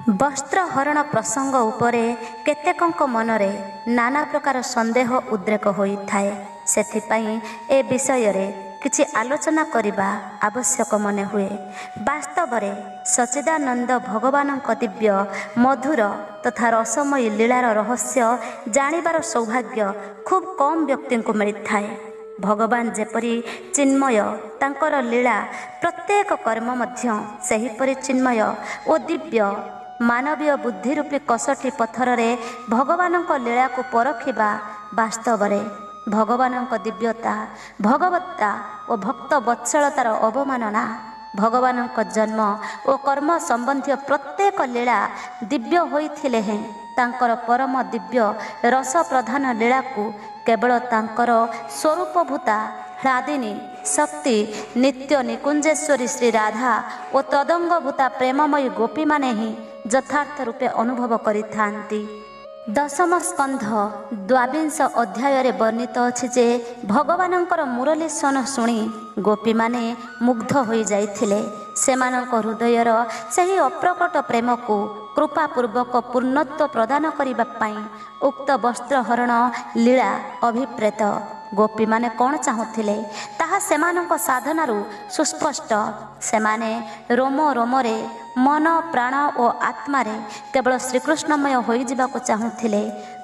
ବସ୍ତ୍ରହରଣ ପ୍ରସଙ୍ଗ ଉପରେ କେତେକଙ୍କ ମନରେ ନାନା ପ୍ରକାର ସନ୍ଦେହ ଉଦ୍ରେକ ହୋଇଥାଏ। ସେଥିପାଇଁ ଏ ବିଷୟରେ କିଛି ଆଲୋଚନା କରିବା ଆବଶ୍ୟକ ମନେ ହୁଏ। ବାସ୍ତବରେ ସଚ୍ଚିଦାନନ୍ଦ ଭଗବାନଙ୍କ ଦିବ୍ୟ ମଧୁର ତଥା ରସମୟୀ ଲୀଳାର ରହସ୍ୟ ଜାଣିବାର ସୌଭାଗ୍ୟ ଖୁବ୍ କମ୍ ବ୍ୟକ୍ତିଙ୍କୁ ମିଳିଥାଏ। ଭଗବାନ ଯେପରି ଚିନ୍ମୟ, ତାଙ୍କର ଲୀଳା ପ୍ରତ୍ୟେକ କର୍ମ ମଧ୍ୟ ସେହିପରି ଚିନ୍ମୟ ଓ ଦିବ୍ୟ। ମାନବୀୟ ବୁଦ୍ଧି ରୂପୀ କଷଟି ପଥରରେ ଭଗବାନଙ୍କ ଲୀଳାକୁ ପରଖିବା ବାସ୍ତବରେ ଭଗବାନଙ୍କ ଦିବ୍ୟତା, ଭଗବତ୍ତା ଓ ଭକ୍ତ ବତ୍ସଳତାର ଅବମାନନା। ଭଗବାନଙ୍କ ଜନ୍ମ ଓ କର୍ମ ସମ୍ବନ୍ଧୀୟ ପ୍ରତ୍ୟେକ ଲୀଳା ଦିବ୍ୟ ହୋଇଥିଲେ ହେଁ ତାଙ୍କର ପରମ ଦିବ୍ୟ ରସ ପ୍ରଧାନ ଲୀଳାକୁ କେବଳ ତାଙ୍କର ସ୍ୱରୂପଭୂତା ହ୍ଲାଦିନୀ ଶକ୍ତି ନିତ୍ୟ ନିକୁଞ୍ଜେଶ୍ୱରୀ ଶ୍ରୀ ରାଧା ଓ ତଦଙ୍ଗଭୂତା ପ୍ରେମମୟୀ ଗୋପୀମାନେ ହିଁ ଯଥାର୍ଥ ରୂପେ ଅନୁଭବ କରିଥାନ୍ତି। ଦଶମ ସ୍କନ୍ଧ 22 ଅଧ୍ୟାୟରେ ବର୍ଣ୍ଣିତ ଅଛି ଯେ ଭଗବାନଙ୍କର ମୁରଲୀ ସ୍ୱନ ଶୁଣି ଗୋପୀମାନେ ମୁଗ୍ଧ ହୋଇଯାଇଥିଲେ। ସେମାନଙ୍କ ହୃଦୟର ସେହି ଅପ୍ରକଟ ପ୍ରେମକୁ କୃପାପୂର୍ବକ ପୂର୍ଣ୍ଣତ୍ୱ ପ୍ରଦାନ କରିବା ପାଇଁ ଉକ୍ତ ବସ୍ତ୍ରହରଣ ଲୀଳା ଅଭିପ୍ରେତ। ଗୋପୀମାନେ କ'ଣ ଚାହୁଁଥିଲେ ତାହା ସେମାନଙ୍କ ସାଧନାରୁ ସୁସ୍ପଷ୍ଟ। ସେମାନେ ରୋମ ରୋମରେ, ମନ, ପ୍ରାଣ ଓ ଆତ୍ମାରେ କେବଳ ଶ୍ରୀକୃଷ୍ଣମୟ ହୋଇଯିବାକୁ ଚାହୁଁଥିଲେ।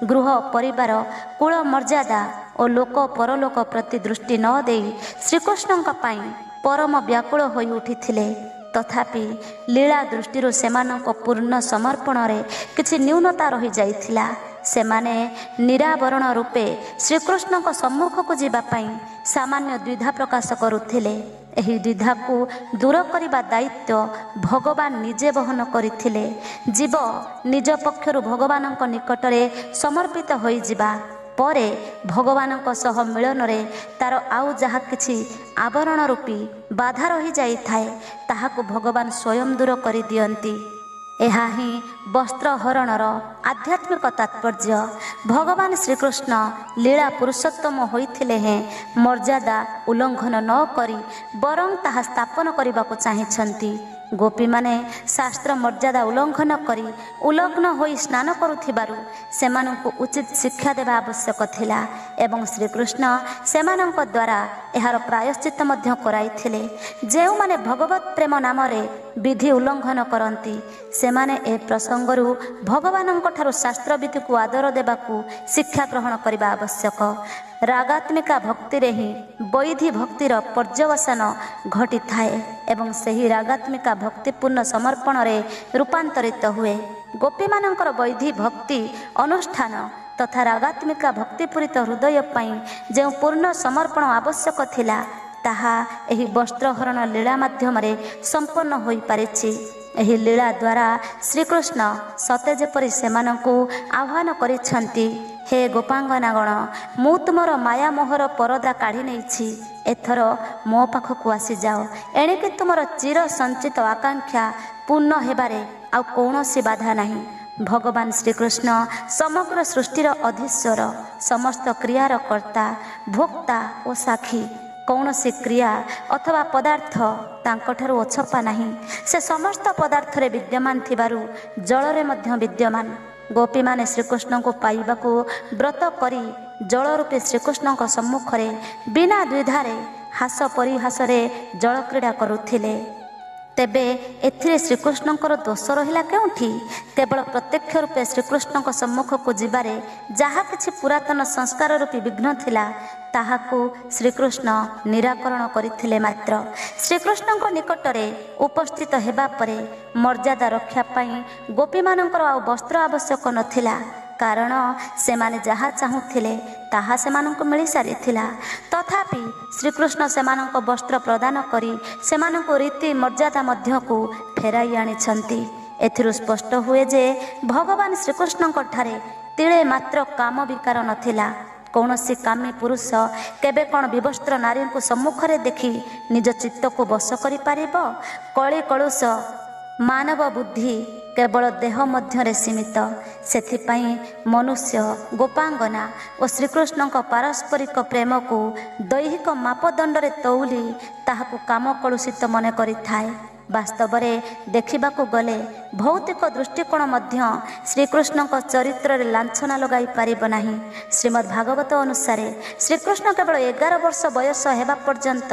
ଗୃହ, ପରିବାର, କୁଳ ମର୍ଯ୍ୟାଦା ଓ ଲୋକ ପରଲୋକ ପ୍ରତି ଦୃଷ୍ଟି ନ ଦେଇ ଶ୍ରୀକୃଷ୍ଣଙ୍କ ପାଇଁ ପରମ ବ୍ୟାକୁଳ ହୋଇ ଉଠିଥିଲେ। ତଥାପି ଲୀଳା ଦୃଷ୍ଟିରୁ ସେମାନଙ୍କ ପୂର୍ଣ୍ଣ ସମର୍ପଣରେ କିଛି ନ୍ୟୁନତା ରହିଯାଇଥିଲା। ସେମାନେ ନିରାବରଣ ରୂପେ ଶ୍ରୀକୃଷ୍ଣଙ୍କ ସମ୍ମୁଖକୁ ଯିବା ପାଇଁ ସାମାନ୍ୟ ଦ୍ୱିଧା ପ୍ରକାଶ କରୁଥିଲେ। ଏହି ଦ୍ୱିଧାକୁ ଦୂର କରିବା ଦାୟିତ୍ୱ ଭଗବାନ ନିଜେ ବହନ କରିଥିଲେ। ଜୀବ ନିଜ ପକ୍ଷରୁ ଭଗବାନଙ୍କ ନିକଟରେ ସମର୍ପିତ ହୋଇଯିବା ପରେ ଭଗବାନଙ୍କ ସହ ମିଳନରେ ତାର ଆଉ ଯାହା କିଛି ଆବରଣ ରୂପୀ ବାଧା ରହିଯାଇଥାଏ ତାହାକୁ ଭଗବାନ ସ୍ୱୟଂ ଦୂର କରିଦିଅନ୍ତି। ଏହା ହିଁ ବସ୍ତ୍ରହରଣର ଆଧ୍ୟାତ୍ମିକ ତାତ୍ପର୍ଯ୍ୟ। ଭଗବାନ ଶ୍ରୀକୃଷ୍ଣ ଲୀଳା ପୁରୁଷୋତ୍ତମ ହୋଇଥିଲେ ହେଁ ମର୍ଯ୍ୟାଦା ଉଲ୍ଲଙ୍ଘନ ନ କରି ବରଂ ତାହା ସ୍ଥାପନ କରିବାକୁ ଚାହିଁଛନ୍ତି। ଗୋପୀମାନେ ଶାସ୍ତ୍ର ମର୍ଯ୍ୟାଦା ଉଲ୍ଲଙ୍ଘନ କରି ଉଲଗ୍ନ ହୋଇ ସ୍ନାନ କରୁଥିବାରୁ ସେମାନଙ୍କୁ ଉଚିତ ଶିକ୍ଷା ଦେବା ଆବଶ୍ୟକ ଥିଲା ଏବଂ ଶ୍ରୀକୃଷ୍ଣ ସେମାନଙ୍କ ଦ୍ୱାରା ଏହାର ପ୍ରାୟଶ୍ଚିତ ମଧ୍ୟ କରାଇଥିଲେ। ଯେଉଁମାନେ ଭଗବତ ପ୍ରେମ ନାମରେ ବିଧି ଉଲ୍ଲଙ୍ଘନ କରନ୍ତି ସେମାନେ ଏ ପ୍ରସଙ୍ଗରୁ ଭଗବାନଙ୍କଠାରୁ ଶାସ୍ତ୍ରବିଧିକୁ ଆଦର ଦେବାକୁ ଶିକ୍ଷା ଗ୍ରହଣ କରିବା ଆବଶ୍ୟକ। ରାଗାତ୍ମିକା ଭକ୍ତିରେ ହିଁ ବୈଧି ଭକ୍ତିର ପର୍ଯ୍ୟବସାନ ଘଟିଥାଏ ଏବଂ ସେହି ରାଗାତ୍ମିକା ଭକ୍ତିପୂର୍ଣ୍ଣ ସମର୍ପଣରେ ରୂପାନ୍ତରିତ ହୁଏ। ଗୋପୀମାନଙ୍କର ବୈଧି ଭକ୍ତି ଅନୁଷ୍ଠାନ ତଥା ରାଗାତ୍ମିକା ଭକ୍ତିପୂରିତ ହୃଦୟ ପାଇଁ ଯେଉଁ ପୂର୍ଣ୍ଣ ସମର୍ପଣ ଆବଶ୍ୟକ ଥିଲା ତାହା ଏହି ବସ୍ତ୍ରହରଣ ଲୀଳା ମାଧ୍ୟମରେ ସମ୍ପନ୍ନ ହୋଇପାରିଛି। ଏହି ଲୀଳା ଦ୍ୱାରା ଶ୍ରୀକୃଷ୍ଣ ସତେ ଯେପରି ସେମାନଙ୍କୁ ଆହ୍ୱାନ କରିଛନ୍ତି, ହେ ଗୋପାଙ୍ଗନାଗଣ, ମୁଁ ତୁମର ମାୟାମୋହର ପରଦା କାଢ଼ି ନେଇଛି। ଏଥର ମୋ ପାଖକୁ ଆସିଯାଅ। ଏଣିକି ତୁମର ଚିର ସଞ୍ଚିତ ଆକାଂକ୍ଷା ପୂର୍ଣ୍ଣ ହେବାରେ ଆଉ କୌଣସି ବାଧା ନାହିଁ। ଭଗବାନ ଶ୍ରୀକୃଷ୍ଣ ସମଗ୍ର ସୃଷ୍ଟିର ଅଧୀଶ୍ୱର, ସମସ୍ତ କ୍ରିୟାର କର୍ତ୍ତା, ଭୋକ୍ତା ଓ ସାକ୍ଷୀ। କୌଣସି କ୍ରିୟା ଅଥବା ପଦାର୍ଥ ତାଙ୍କଠାରୁ ଅଛପା ନାହିଁ। ସେ ସମସ୍ତ ପଦାର୍ଥରେ ବିଦ୍ୟମାନ ଥିବାରୁ ଜଳରେ ମଧ୍ୟ ବିଦ୍ୟମାନ। ଗୋପୀମାନେ ଶ୍ରୀକୃଷ୍ଣଙ୍କୁ ପାଇବାକୁ ବ୍ରତ କରି ଜଳ ରୂପୀ ଶ୍ରୀକୃଷ୍ଣଙ୍କ ସମ୍ମୁଖରେ ବିନା ଦ୍ୱିଧାରେ ହାସ ପରିହାସରେ ଜଳକ୍ରୀଡ଼ା କରୁଥିଲେ। ତେବେ ଏଥିରେ ଶ୍ରୀକୃଷ୍ଣଙ୍କର ଦୋଷ ରହିଲା କେଉଁଠି? କେବଳ ପ୍ରତ୍ୟକ୍ଷ ରୂପେ ଶ୍ରୀକୃଷ୍ଣଙ୍କ ସମ୍ମୁଖକୁ ଯିବାରେ ଯାହା କିଛି ପୁରାତନ ସଂସ୍କାର ରୂପୀ ବିଘ୍ନ ଥିଲା ତାହାକୁ ଶ୍ରୀକୃଷ୍ଣ ନିରାକରଣ କରିଥିଲେ ମାତ୍ର। ଶ୍ରୀକୃଷ୍ଣଙ୍କ ନିକଟରେ ଉପସ୍ଥିତ ହେବା ପରେ ମର୍ଯ୍ୟାଦା ରକ୍ଷା ପାଇଁ ଗୋପୀମାନଙ୍କର ଆଉ ବସ୍ତ୍ର ଆବଶ୍ୟକ ନଥିଲା, କାରଣ ସେମାନେ ଯାହା ଚାହୁଁଥିଲେ ତାହା ସେମାନଙ୍କୁ ମିଳିସାରିଥିଲା। ତଥାପି ଶ୍ରୀକୃଷ୍ଣ ସେମାନଙ୍କ ବସ୍ତ୍ର ପ୍ରଦାନ କରି ସେମାନଙ୍କୁ ରୀତି ମର୍ଯ୍ୟାଦା ମଧ୍ୟକୁ ଫେରାଇ ଆଣିଛନ୍ତି। ଏଥିରୁ ସ୍ପଷ୍ଟ ହୁଏ ଯେ ଭଗବାନ ଶ୍ରୀକୃଷ୍ଣଙ୍କ ଠାରେ ତିଳେ ମାତ୍ର କାମ ବିକାର ନଥିଲା। କୌଣସି କାମୀ ପୁରୁଷ କେବେ କ'ଣ ବିବସ୍ତ୍ର ନାରୀଙ୍କୁ ସମ୍ମୁଖରେ ଦେଖି ନିଜ ଚିତ୍ତକୁ ବଶ କରିପାରିବ? କଳି କଳୁଷ ମାନବ ବୁଦ୍ଧି କେବଳ ଦେହ ମଧ୍ୟରେ ସୀମିତ। ସେଥିପାଇଁ ମନୁଷ୍ୟ ଗୋପାଙ୍ଗନା ଓ ଶ୍ରୀକୃଷ୍ଣଙ୍କ ପାରସ୍ପରିକ ପ୍ରେମକୁ ଦୈହିକ ମାପଦଣ୍ଡରେ ତଉଲି ତାହାକୁ କାମ କଳୁଷିତ ମନେ କରିଥାଏ। ବାସ୍ତବରେ ଦେଖିବାକୁ ଗଲେ ଭୌତିକ ଦୃଷ୍ଟିକୋଣ ମଧ୍ୟ ଶ୍ରୀକୃଷ୍ଣଙ୍କ ଚରିତ୍ରରେ ଲାଞ୍ଛନା ଲଗାଇ ପାରିବ ନାହିଁ। ଶ୍ରୀମଦ୍ ଭାଗବତ ଅନୁସାରେ ଶ୍ରୀକୃଷ୍ଣ କେବଳ 11 ବର୍ଷ ବୟସ ହେବା ପର୍ଯ୍ୟନ୍ତ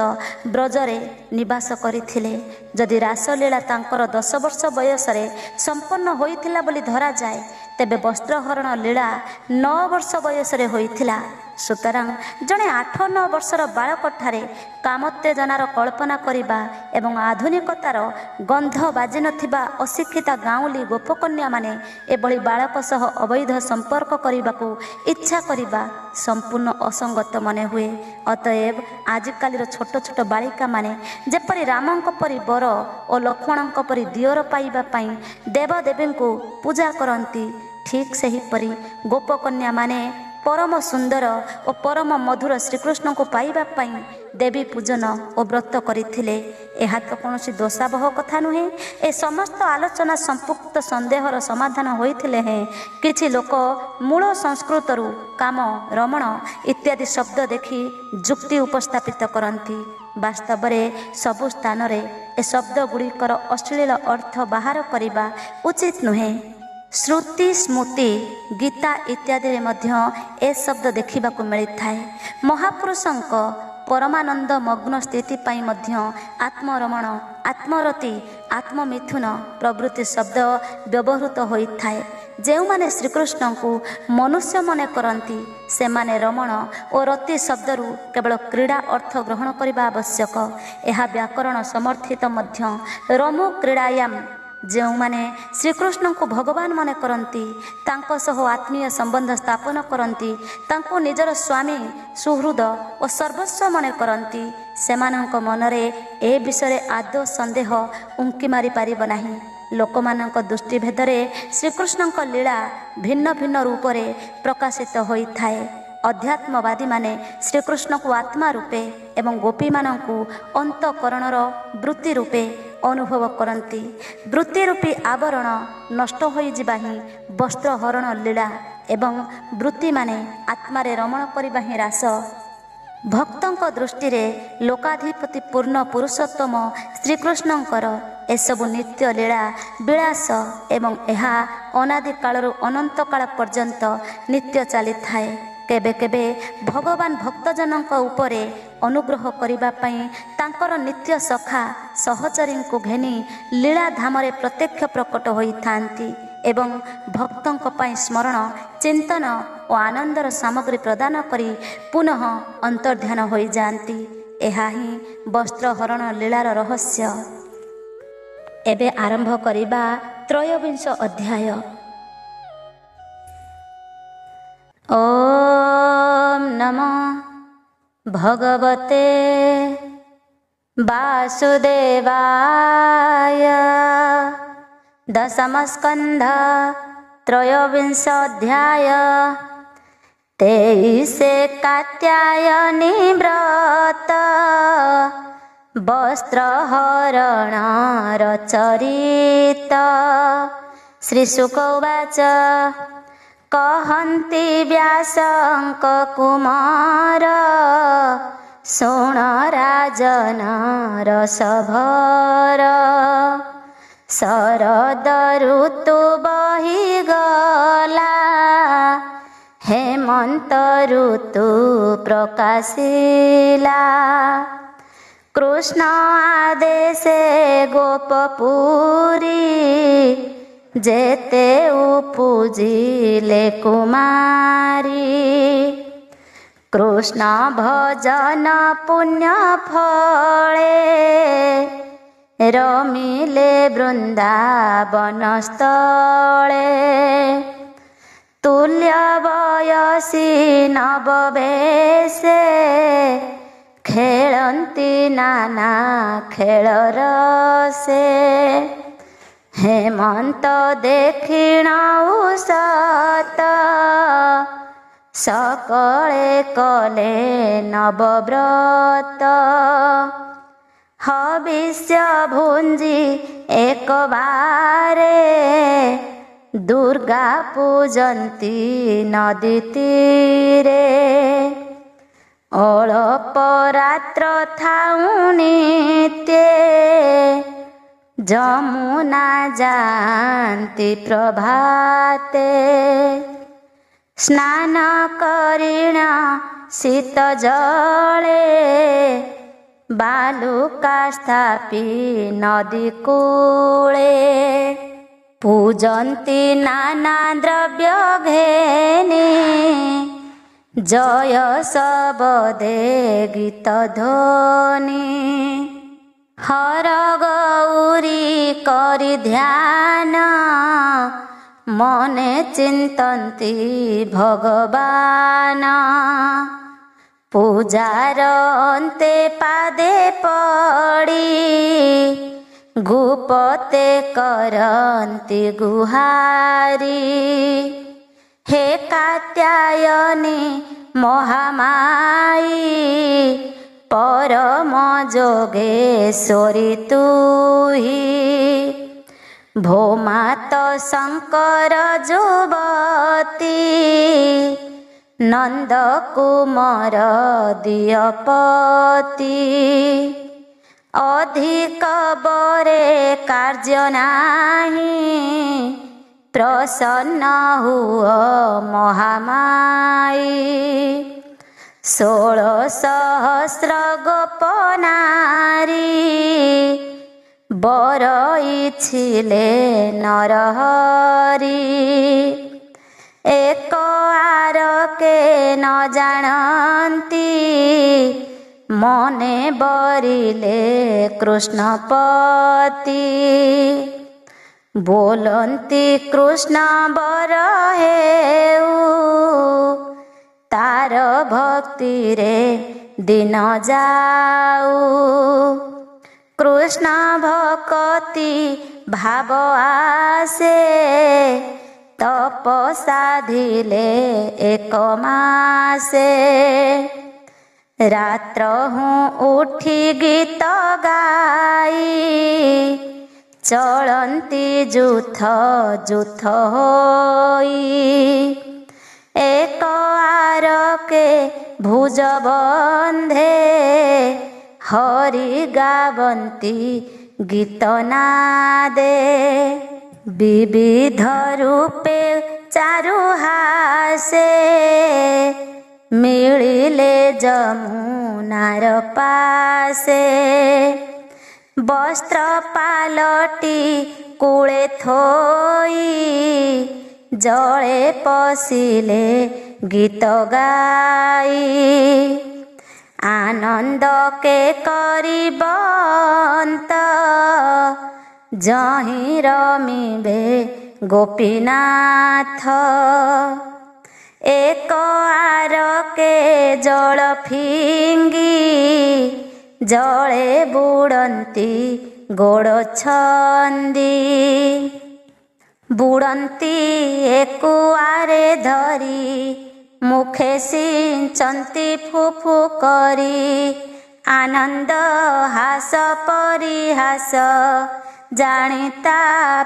ବ୍ରଜରେ ନିବାସ କରିଥିଲେ। ଯଦି ରାସଲୀଳା ତାଙ୍କର 10 ବର୍ଷ ବୟସରେ ସମ୍ପନ୍ନ ହୋଇଥିଲା ବୋଲି ଧରାଯାଏ, ତେବେ ବସ୍ତ୍ରହରଣ ଲୀଳା 9 ବର୍ଷ ବୟସରେ ହୋଇଥିଲା। ସୁତରାଂ ଜଣେ 8-9 ବର୍ଷର ବାଳକଠାରେ କାମୋତ୍ତେଜନାର କଳ୍ପନା କରିବା ଏବଂ ଆଧୁନିକତାର ଗନ୍ଧ ବାଜିନଥିବା ଅଶିକ୍ଷିତା ଗାଉଁଲି ଗୋପକନ୍ୟାମାନେ ଏଭଳି ବାଳକ ସହ ଅବୈଧ ସମ୍ପର୍କ କରିବାକୁ ଇଚ୍ଛା କରିବା ସମ୍ପୂର୍ଣ୍ଣ ଅସଙ୍ଗତ ମନେ ହୁଏ। ଅତଏବ ଆଜିକାଲିର ଛୋଟ ଛୋଟ ବାଳିକାମାନେ ଯେପରି ରାମଙ୍କ ପରି ବର ଓ ଲକ୍ଷ୍ମଣଙ୍କ ପରି ଦିଅର ପାଇବା ପାଇଁ ଦେବଦେବୀଙ୍କୁ ପୂଜା କରନ୍ତି, ଠିକ୍ ସେହିପରି ଗୋପକନ୍ୟାମାନେ ପରମ ସୁନ୍ଦର ଓ ପରମ ମଧୁର ଶ୍ରୀକୃଷ୍ଣଙ୍କୁ ପାଇବା ପାଇଁ ଦେବୀ ପୂଜନ ଓ ବ୍ରତ କରିଥିଲେ। ଏହା ତ କୌଣସି ଦୋଷାବହ କଥା ନୁହେଁ। ଏ ସମସ୍ତ ଆଲୋଚନା ସମ୍ପୃକ୍ତ ସନ୍ଦେହର ସମାଧାନ ହୋଇଥିଲେ ହେଁ କିଛି ଲୋକ ମୂଳ ସଂସ୍କୃତରୁ କାମ, ରମଣ ଇତ୍ୟାଦି ଶବ୍ଦ ଦେଖି ଯୁକ୍ତି ଉପସ୍ଥାପିତ କରନ୍ତି। ବାସ୍ତବରେ ସବୁ ସ୍ଥାନରେ ଏ ଶବ୍ଦଗୁଡ଼ିକର ଅଶ୍ଳୀଳ ଅର୍ଥ ବାହାର କରିବା ଉଚିତ ନୁହେଁ। ଶ୍ରୁତି, ସ୍ମୃତି, ଗୀତା ଇତ୍ୟାଦିରେ ମଧ୍ୟ ଏ ଶବ୍ଦ ଦେଖିବାକୁ ମିଳିଥାଏ। ମହାପୁରୁଷଙ୍କ ପରମାନନ୍ଦ ମଗ୍ନ ସ୍ଥିତି ପାଇଁ ମଧ୍ୟ ଆତ୍ମରମଣ, ଆତ୍ମରତି, ଆତ୍ମମିଥୁନ ପ୍ରଭୃତି ଶବ୍ଦ ବ୍ୟବହୃତ ହୋଇଥାଏ। ଯେଉଁମାନେ ଶ୍ରୀକୃଷ୍ଣଙ୍କୁ ମନୁଷ୍ୟ ମନେ କରନ୍ତି, ସେମାନେ ରମଣ ଓ ରତି ଶବ୍ଦରୁ କେବଳ କ୍ରୀଡ଼ା ଅର୍ଥ ଗ୍ରହଣ କରିବା ଆବଶ୍ୟକ। ଏହା ବ୍ୟାକରଣ ସମର୍ଥିତ ମଧ୍ୟ। ରମୁ କ୍ରୀଡ଼ାୟାମ୍। ଯେଉଁମାନେ ଶ୍ରୀକୃଷ୍ଣଙ୍କୁ ଭଗବାନ ମନେ କରନ୍ତି, ତାଙ୍କ ସହ ଆତ୍ମୀୟ ସମ୍ବନ୍ଧ ସ୍ଥାପନ କରନ୍ତି, ତାଙ୍କୁ ନିଜର ସ୍ୱାମୀ, ସୁହୃଦ ଓ ସର୍ବସ୍ୱ ମନେ କରନ୍ତି, ସେମାନଙ୍କ ମନରେ ଏ ବିଷୟରେ ଆଦୌ ସନ୍ଦେହ ଉଙ୍କି ମାରିପାରିବ ନାହିଁ। ଲୋକମାନଙ୍କ ଦୃଷ୍ଟିଭେଦରେ ଶ୍ରୀକୃଷ୍ଣଙ୍କ ଲୀଳା ଭିନ୍ନ ଭିନ୍ନ ରୂପରେ ପ୍ରକାଶିତ ହୋଇଥାଏ। ଅଧ୍ୟାତ୍ମବାଦୀମାନେ ଶ୍ରୀକୃଷ୍ଣଙ୍କୁ ଆତ୍ମା ରୂପେ ଏବଂ ଗୋପୀମାନଙ୍କୁ ଅନ୍ତଃକରଣର ବୃତ୍ତି ରୂପେ ଅନୁଭବ କରନ୍ତି। ବୃତ୍ତି ରୂପୀ ଆବରଣ ନଷ୍ଟ ହୋଇଯିବା ହିଁ ବସ୍ତ୍ରହରଣ ଲୀଳା ଏବଂ ବୃତ୍ତିମାନେ ଆତ୍ମାରେ ରମଣ କରିବା ହିଁ ରାସ। ଭକ୍ତଙ୍କ ଦୃଷ୍ଟିରେ ଲୋକାଧିପତି ପୂର୍ଣ୍ଣ ପୁରୁଷୋତ୍ତମ ଶ୍ରୀକୃଷ୍ଣଙ୍କର ଏସବୁ ନିତ୍ୟ ଲୀଳା ବିଳାସ ଏବଂ ଏହା ଅନାଦି କାଳରୁ ଅନନ୍ତ କାଳ ପର୍ଯ୍ୟନ୍ତ ନିତ୍ୟ ଚାଲିଥାଏ। କେବେ କେବେ ଭଗବାନ ଭକ୍ତଜନଙ୍କ ଉପରେ ଅନୁଗ୍ରହ କରିବା ପାଇଁ ତାଙ୍କର ନିତ୍ୟ ସଖା ସହଚରୀଙ୍କୁ ଘେନି ଲୀଳାଧାମରେ ପ୍ରତ୍ୟକ୍ଷ ପ୍ରକଟ ହୋଇଥାନ୍ତି ଏବଂ ଭକ୍ତଙ୍କ ପାଇଁ ସ୍ମରଣ, ଚିନ୍ତନ ଓ ଆନନ୍ଦର ସାମଗ୍ରୀ ପ୍ରଦାନ କରି ପୁନଃ ଅନ୍ତର୍ଧ୍ୟାନ ହୋଇଯାଆନ୍ତି। ଏହା ହିଁ ବସ୍ତ୍ରହରଣ ଲୀଳାର ରହସ୍ୟ। ଏବେ ଆରମ୍ଭ କରିବା 23 ଅଧ୍ୟାୟ। ଓମ୍ ନମଃ ଭଗବତେ ବାସୁଦେବାୟ। ଦଶମ ସ୍କନ୍ଧ 23 ଅଧ୍ୟାୟ। 23 କାତ୍ୟାୟନୀ ବ୍ରତ ବସ୍ତ୍ରହରଣର ଚରିତ। ଶ୍ରୀଶୁକ ଉବାଚ କହନ୍ତି ବ୍ୟାସଙ୍କ କୁମାର ଶୁଣ ରାଜନ ରସଭର। ଶରଦ ଋତୁ ବହିଗଲା ହେମନ୍ତ ଋତୁ ପ୍ରକାଶିଲା। କୃଷ୍ଣ ଆଦେଶେ ଗୋପପୁରୀ ଯେତେ ଉପୁଜିଲେ କୁମାରୀ। କୃଷ୍ଣ ଭଜନ ପୁଣ୍ୟ ଫଳେ ରମିଲେ ବୃନ୍ଦାବନ ସ୍ଥଳେ। ତୁଲ୍ୟ ବୟସୀ ନବବେଶେ ଖେଳନ୍ତି ନାନା ଖେଳର ସେ। ହେମନ୍ତ ଦେଖିଣ ଉଷତ ସକଳେ କଲେ ନବବ୍ରତ। ହବିଷ୍ୟ ଭୁଞ୍ଜି ଏକବାରେ ଦୁର୍ଗା ପୂଜନ୍ତି ନଦୀ ତୀରେ। ଅଳପ ରାତ୍ର ଥାଉ ନିତ୍ୟେ ଯମୁନା ଯାଆନ୍ତି ପ୍ରଭାତେ, ସ୍ନାନ କରିଣ ଶୀତ ଜଳେ, ବାଲୁକା ସ୍ଥାପି ନଦୀ କୂଳେ, ପୂଜନ୍ତି ନାନା ଦ୍ରବ୍ୟ ଘେନି, ଜୟ ଶବଦେ ଗୀତ ଧ୍ୱନି, ହର ଗୌରୀ କରି ଧ୍ୟାନ, ମନେ ଚିନ୍ତନ୍ତି ଭଗବାନ, ପୂଜାର ଅନ୍ତେ ପାଦେ ପଡ଼ି, ଗୁପତେ କରନ୍ତି ଗୁହାରି, ହେ କାତ୍ୟାୟନୀ ମହାମାଇ, ପରମ ଯୋଗେଶ୍ୱରୀ ତୁହି, ଭୋମାତ ଶଙ୍କର ଯୁବତୀ, ନନ୍ଦ କୁମାର ଦିଅପତି, ଅଧିକ ବରେ କାର୍ଯ୍ୟ ନାହିଁ, ପ୍ରସନ୍ନ ହୁଅ ମହାମାଇ, 16,000 ଗୋପନାରୀ, ବର ଇଚ୍ଛିଲେ ନରହରି, ଏକ ଆରକେ ନ ଜାଣନ୍ତି, ମନେ ବରିଲେ କୃଷ୍ଣପତି, ବୋଲନ୍ତି କୃଷ୍ଣ ବର ହେଉ, ତାର ଭକ୍ତିରେ ଦିନ ଯାଉ, କୃଷ୍ଣ ଭକତି ଭାବ ଆସେ, ତପ ସାଧିଲେ ଏକ ମାସେ, ରାତ୍ର ହୁଁ ଉଠି ଗୀତ ଗାଇ, ଚଳନ୍ତି ଯୁଥ ଯୁଥ ହୋଇ, ଏକ ଆରକେ ଭୁଜ ବନ୍ଧେ, ହରି ଗାବନ୍ତି ଗୀତ ନାଦେ, ବିବିଧ ରୂପେ ଚାରୁ ହାସେ, ମିଳିଲେ ଯମୁନାର ପାଶେ, ବସ୍ତ୍ର ପାଲଟି କୂଳେ ଥୋଇ, ଜଳେ ପଶିଲେ ଗୀତ ଗାଇ, ଆନନ୍ଦ କେ କରିବନ୍ତ, ଯହିଁ ରମିବେ ଗୋପୀନାଥ, ଏକ ଆରକେ ଜଳ ଫିଙ୍ଗି, ଜଳେ ବୁଡ଼ନ୍ତି ଗୋଡ଼ ଛନ୍ଦି, ବୁଡ଼ନ୍ତି ଏକୁଆରେ ଧରି, ମୁଖେ ସିଞ୍ଚନ୍ତି ଫୁଫୁ କରି, ଆନନ୍ଦ ହାସ ପରିହାସ, ଜାଣିତା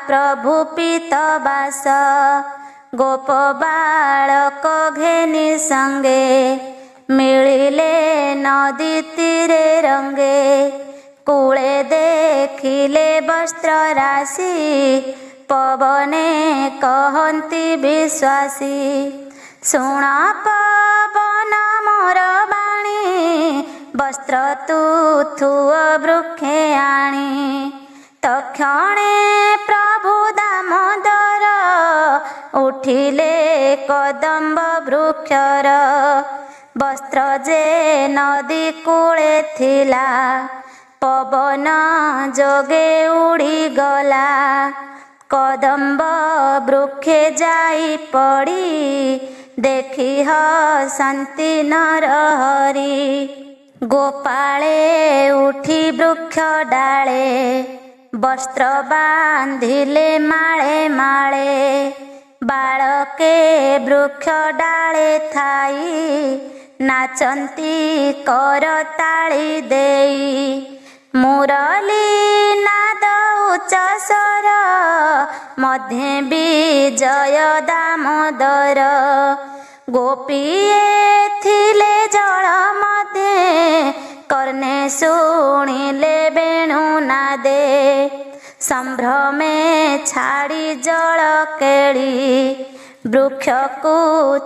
ପ୍ରଭୁ ପିତବାସ, ଗୋପ ବାଳକ ଘେନି ସଙ୍ଗେ, ମିଳିଲେ ନଦୀ ତୀରେ ରଙ୍ଗେ, କୂଳେ ଦେଖିଲେ ବସ୍ତ୍ର ରାଶି, ପବନେ କହନ୍ତି ବିଶ୍ୱାସୀ, ଶୁଣ ପବନ ମୋର ବାଣୀ, ବସ୍ତ୍ର ତୁ ଥୁଅ ବୃକ୍ଷେ ଆଣି, ତକ୍ଷଣେ ପ୍ରଭୁ ଦାମୋଦର, ଉଠିଲେ କଦମ୍ବ ବୃକ୍ଷର, ବସ୍ତ୍ର ଯେ ନଦୀ କୂଳେ ଥିଲା, ପବନ ଯୋଗେ ଉଡ଼ିଗଲା, କଦମ୍ବ ବୃକ୍ଷେ ଯାଇ ପଡ଼ି, ଦେଖି ହସନ୍ତି ନରହରି, ଗୋପାଳେ ଉଠି ବୃକ୍ଷ ଡାଳେ, ବସ୍ତ୍ର ବାନ୍ଧିଲେ ମାଳେ ମାଳେ, ବାଳକେ ବୃକ୍ଷ ଡାଳେ ଥାଇ, ନାଚନ୍ତି କରତାଳି ଦେଇ, ମୁରଲି ନାଦ ଉଚ୍ଚ ସ୍ୱର, ମଧ୍ୟେ ବିଜୟ ଦାମୋଦର, ଗୋପୀଏ ଥିଲେ ଜଳ ମଧ୍ୟେ, କର୍ଣ୍ଣେ ଶୁଣିଲେ ବେଣୁ ନାଦେ, संभ्रमे छाड़ी जल केली वृक्षकु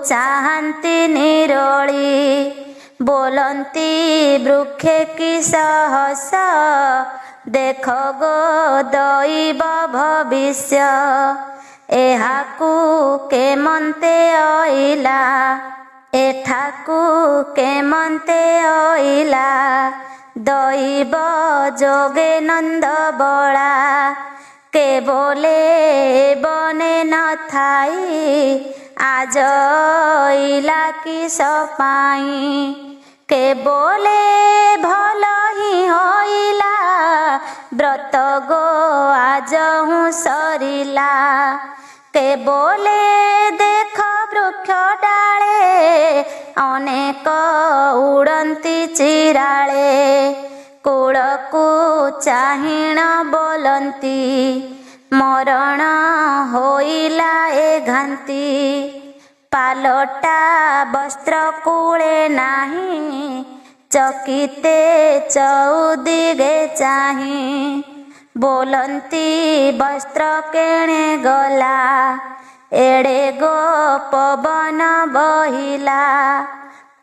चाहन्ति निरोली बोलन्ति वृक्षे कि सहस देख गो दैव भविष्य एहाकु केमन्ते अइला एठाकु केमन्ते अइला दैव जोगे नंद बड़ा केवले बने न थाई आज अइला कि सपाई केवले भल ही होइला व्रत गो आज हूँ सरिला केवले देख वृक्ष डाले अनेक उड़ंती चिराले कूलकु चाहिण बोलंती मरण होइला ए घांती पालटा वस्त्र कूले नाही चकिते चौदिगे चाही बोलंती वस्त्र केणे गला एड़े गो पवन बहिला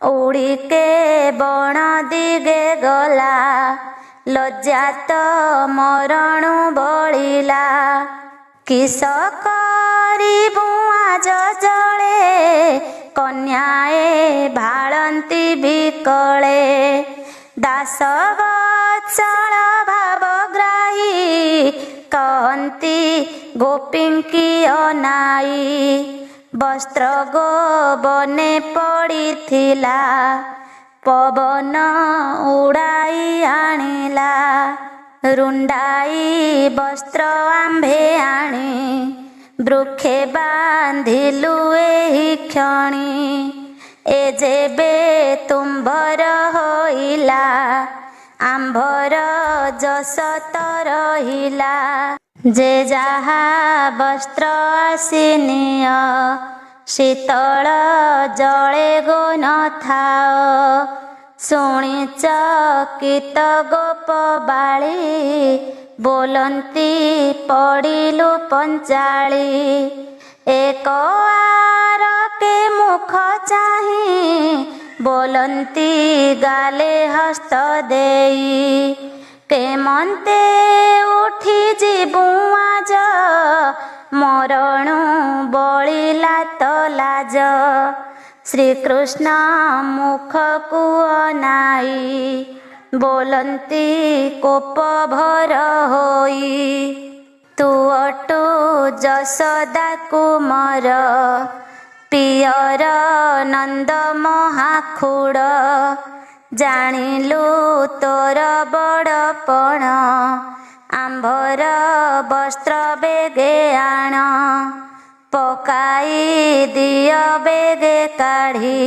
उड़िके बण दिगे गला लज्जात मरणु बलिला किस करिबु आज जले कन्याए भाळंती बिकळे दास वत्सल भावग्राही कहन्ती गोपिंकी अनाई वस्त्र गो बने पड़िथिला पवन उड़ाई आनिला रुंडाई वस्त्र आंभे आनी वृक्षे बांधिलु एही क्षणी ए जेबे तुम्भर होइला आंभर जस त रहिला जे जहा वस्त्र आसिनिय शीतल जले गो न थाओ शुणी चकित गोप बाली बोलंती पड़िलु पंचाली एक आर के मुख चाही बोलंती गाले हस्त देई केमन्ते उठी जीवु आज मरणु बलिला तो लाज श्रीकृष्ण मुख को अनाई बोलंती कोप भर होई तू अटू जसोदा कुमार पियर नंद महाखुड़ जानिलु तोर बड़पण आंभर वस्त्र बेगे आण पकाई दिय बेगे काढ़ी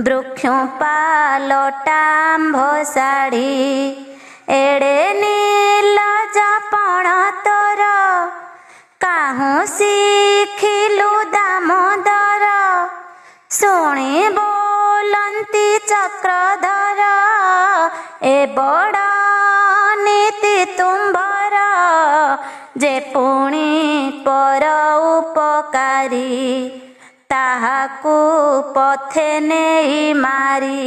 वृक्षु पालटा आंभ साड़ी एड़े नील जपण तोर काहू शिखिलु दामोदर शुणी बोलंती चक्रधर ए बड़ नीति तुम्भर जे पुणी पर उपकारी ताहाकु पथे नेई मारी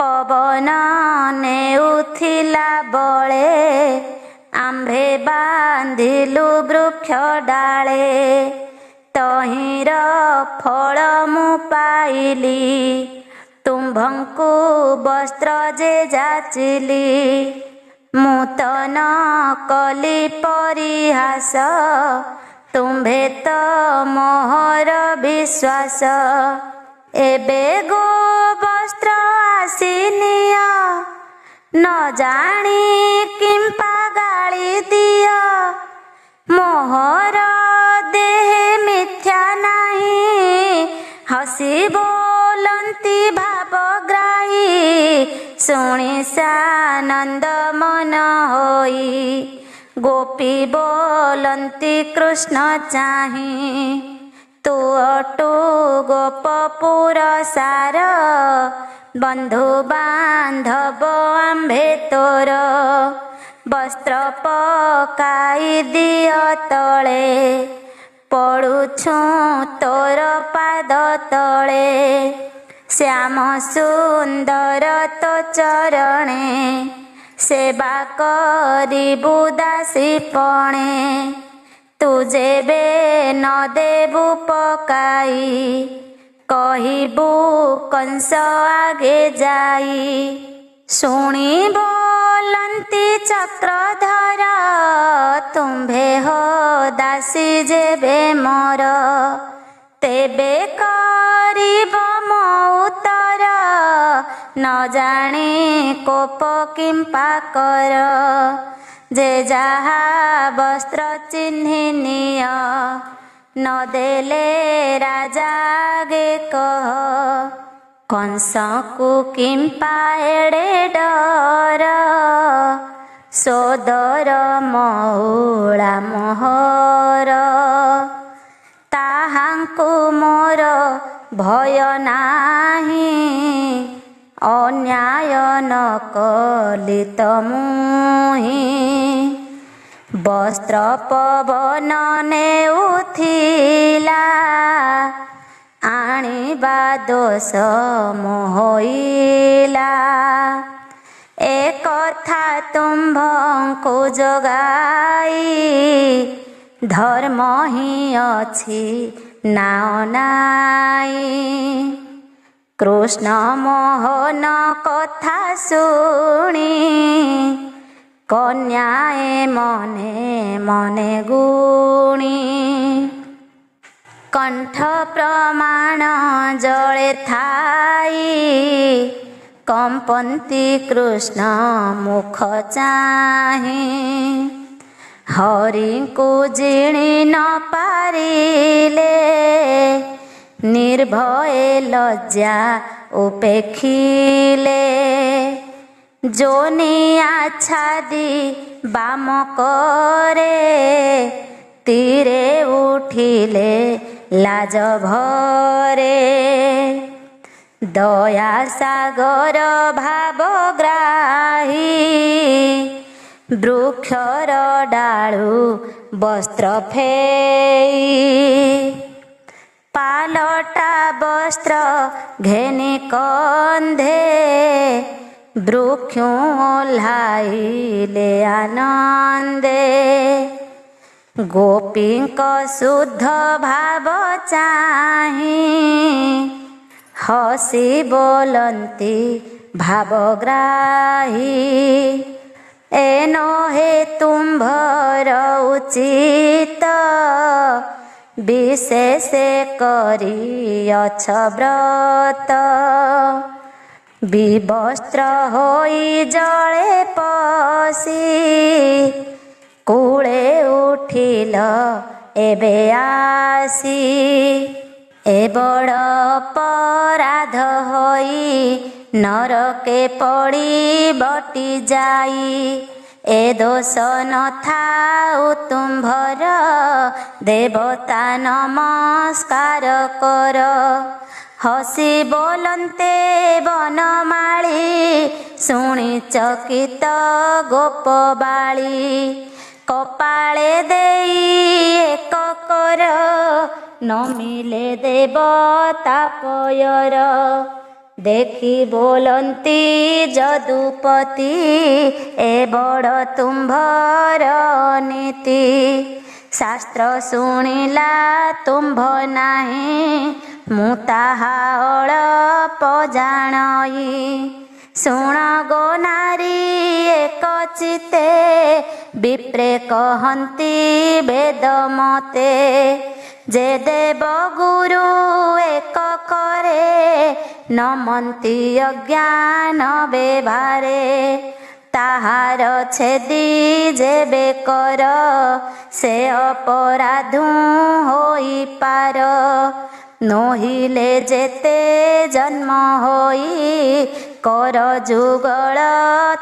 पवन नेउथिला बळे आंभे बांधिलु वृक्ष डाले तहिर फल मु पाइली तुम्भंकु वस्त्र जे जाचिली मुतन कली परिहास तुम्भे तो मोहर विश्वास एबे गो वस्त्र आसिनिय न जानी किंपा गाली दिया मोहर देहे मिथ्या नहीं हसी बोलंती भावग्राही शुणी सानंद मन होई गोपी बोलंती कृष्ण चाही तू अटू गोपपुर सार बंधु बांधव आंभे तोर ବସ୍ତ୍ର ପକାଇ ଦିଅ ତଳେ, ପଡ଼ୁଛୁଁ ତୋର ପାଦ ତଳେ। ଶ୍ୟାମ ସୁନ୍ଦର ତୋ ଚରଣେ, ସେବା କରିବୁ ଦାସୀପଣେ। ତୁ ଯେବେ ନ ଦେବୁ ପକାଇ, କହିବୁ କଂସ ଆଗେ ଯାଇ। ଶୁଣି ବୋଲନ୍ତି ଚକ୍ରଧର, ତୁମ୍ଭେ ହୋ ଦାସୀ ଯେବେ ମୋର। ତେବେ କରିବ ମୋ ଉତ୍ତର, ନ ଜାଣି କୋପ କିମ୍ପା କର। ଯେ ଯାହା ବସ୍ତ୍ର ଚିହ୍ନି ନିଅ, ନ ଦେଲେ ରାଜା ଆଗେ କହ। କଂସକୁ କିମ୍ପା ଏଡ଼େ ଡର, ସୋଦର ମଉଳା ମୋହର। ତାହାଙ୍କୁ ମୋର ଭୟ ନାହିଁ, ଅନ୍ୟାୟ ନ କଲି ତ ମୁହିଁ। ବସ୍ତ୍ର ପବନ ନେଉଥିଲା, ଆଣିବା ଦୋଷ ମୋ ହୋଇଲା। ଏ କଥା ତୁମ୍ଭଙ୍କୁ ଜଗାଇ, ଧର୍ମ ହିଁ ଅଛି ନାଅ ନାଇ। କୃଷ୍ଣ ମୋହନ କଥା ଶୁଣି, କନ୍ୟାଏ ମନେ ମନେ ଗୁଣି। କଣ୍ଠ ପ୍ରମାଣ ଜଳେ ଥାଇ, କମ୍ପନ୍ତି କୃଷ୍ଣ ମୁଖ ଚାହିଁ। ହରିଙ୍କୁ ଜିଣି ନ ପାରିଲେ, ନିର୍ଭୟ ଲଜ୍ଜା ଉପେକ୍ଷିଲେ। ଯୋନି ଆଚ୍ଛାଦି ବାମ କରେ, ତୀରେ ଉଠିଲେ ଲାଜ ଭରେ। ଦୟା ସାଗର ଭାବଗ୍ରାହୀ, ବୃକ୍ଷର ଡାଳୁ ବସ୍ତ୍ର ଫେଇ। ପାଲଟା ବସ୍ତ୍ର ଘେନି କନ୍ଧେ, ବୃକ୍ଷୁ ଓହ୍ଲାଇଲେ ଆନନ୍ଦେ। ଗୋପୀଙ୍କ ଶୁଦ୍ଧ ଭାବ ଚାହିଁ, ହସି ବୋଲନ୍ତି ଭାବଗ୍ରାହୀ। ଏ ନୋହେ ତୁମ୍ଭର ଉଚିତ, ବିଶେଷ କରିଅଛ ବ୍ରତ। ବିବସ୍ତ୍ର ହୋଇ ଜଳେ ପଶି, କୂଳେ ଉଠିଲ ଏବେ ଆସି। ଏ ବଡ଼ ଅପରାଧ ହୋଇ, ନରକେ ପଡ଼ି ବଟି ଯାଇ। ଏ ଦୋଷ ନ ଥାଉ ତୁମ୍ଭର, ଦେବତା ନମସ୍କାର କର। ହସି ବୋଲନ୍ତେ ବନମାଳୀ, ଶୁଣି ଚକିତ ଗୋପବାଳୀ। କପାଳେ ଦେଇ ଏକ କର, ନ ମିଳେ ଦେବତା ପୟର। ଦେଖି ବୋଲନ୍ତି ଯଦୁପତି, ଏ ବଡ଼ ତୁମ୍ଭର ନୀତି। ଶାସ୍ତ୍ର ଶୁଣିଲା ତୁମ୍ଭ ନାହିଁ, ମୁଁ ତାହା ଅଳପ ଜାଣଇ। ଶୁଣ ଗୋ ନାରୀ ଏକ ଚିତେ, ବିପ୍ରେ କହନ୍ତି ବେଦ ମତେ। ଯେ ଦେବ ଗୁରୁ ଏକ କରେ, ନମନ୍ତି ଅଜ୍ଞାନ ବେଭାରେ। ତାହାର ଛେଦି ଯେବେ କର, ସେ ଅପରାଧୁ ହୋଇପାର। ନୋହିଲେ ଯେତେ ଜନ୍ମ ହୋଇ, କର ଯୁଗଳ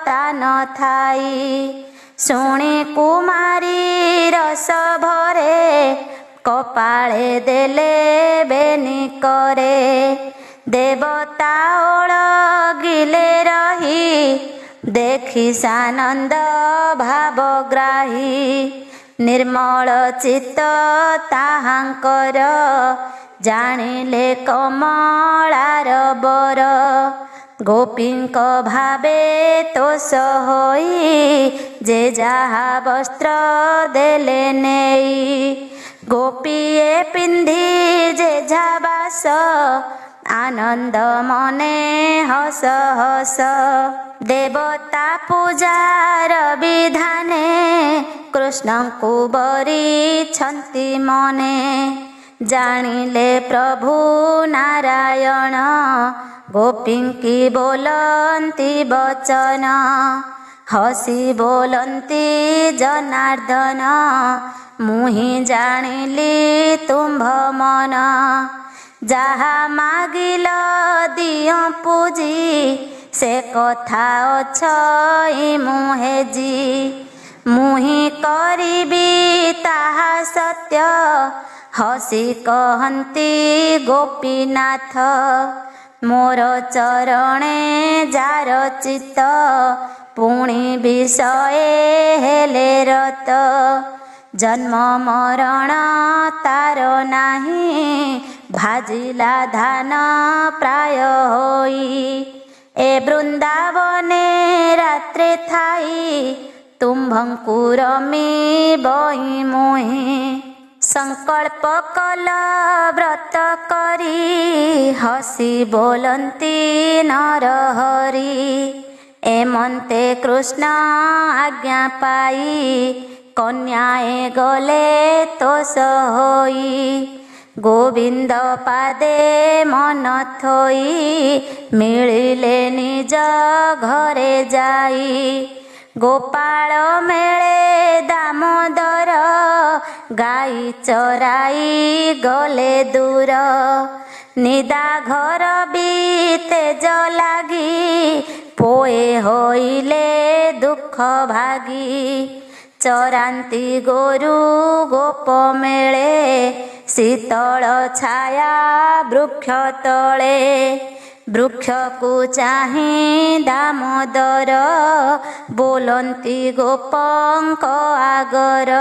ତା ନଥାଇ। ଶୁଣି କୁମାରୀ ରସ ଭରେ, କପାଳେ ଦେଲେ ବେନି କରେ। ଦେବତା ଓଳଗିଲେ ରହି, ଦେଖି ସାନନ୍ଦ ଭାବଗ୍ରାହୀ ନିର୍ମଳ ଚିତ୍ତ ତାହାଙ୍କର ଜାଣିଲେ କମଳାର ବର ଗୋପୀଙ୍କ ଭାବେ ତୋଷ ହୋଇ ଯେ ଯାହା ବସ୍ତ୍ର ଦେଲେ ନେଇ ଗୋପୀଏ ପିନ୍ଧି ଯେ ଯାହା ବାସ ଆନନ୍ଦ ମନେ ହସ ହସ ଦେବତା ପୂଜାର ବିଧାନେ କୃଷ୍ଣଙ୍କୁ ବରିଛନ୍ତି ମନେ ଜାଣିଲେ ପ୍ରଭୁ ନାରାୟଣ ଗୋପୀଙ୍କି ବୋଲନ୍ତି ବଚନ ହସି ବୋଲନ୍ତି ଜନାର୍ଦ୍ଦନ ମୁଁ ହିଁ ଜାଣିଲି ତୁମ୍ଭ ମନ ଯାହା ମାଗିଲ ଦିଅ ପୂଜି ସେ କଥା ଅଛଇ ମୁଁ ହେଜି ମୁଁ ହିଁ କରିବି ତାହା ସତ୍ୟ ହସି କହନ୍ତି ଗୋପୀନାଥ ମୋର ଚରଣେ ଯାର ଚିତ୍ତ ପୁଣି ବିଷଏ ହେଲେ ରତ ଜନ୍ମ ମରଣ ତାର ନାହିଁ ଭାଜିଲା ଧାନ ପ୍ରାୟ ହୋଇ ଏ ବୃନ୍ଦାବନେ ରାତ୍ରେ ଥାଇ ତୁମ୍ଭଙ୍କୁ ରମିବଇ ମୁହିଁ ସଂକଳ୍ପ କଲ ବ୍ରତ କରି ହସି ବୋଲନ୍ତି ନରହରି ଏମନ୍ତେ କୃଷ୍ଣ ଆଜ୍ଞା ପାଇ କନ୍ୟାଏ ଗଲେ ତୋଷ ହୋଇ ଗୋବିନ୍ଦ ପାଦେ ମନ ଥୋଇ ମିଳିଲେ ନିଜ ଘରେ ଯାଇ ଗୋପାଳ ମେଳେ ଦାମୋଦର ଗାଈ ଚରାଇ ଗଲେ ଦୂର ନିଦା ଘର ବି ତେଜ ଲାଗି ପୋଏ ହୋଇଲେ ଦୁଃଖ ଭାଗି ଚରାନ୍ତି ଗୋରୁ ଗୋପ ମେଳେ ଶୀତଳ ଛାୟା ବୃକ୍ଷ ତଳେ ବୃକ୍ଷକୁ ଚାହିଁ ଦାମୋଦର ବୋଲନ୍ତି ଗୋପଙ୍କ ଆଗର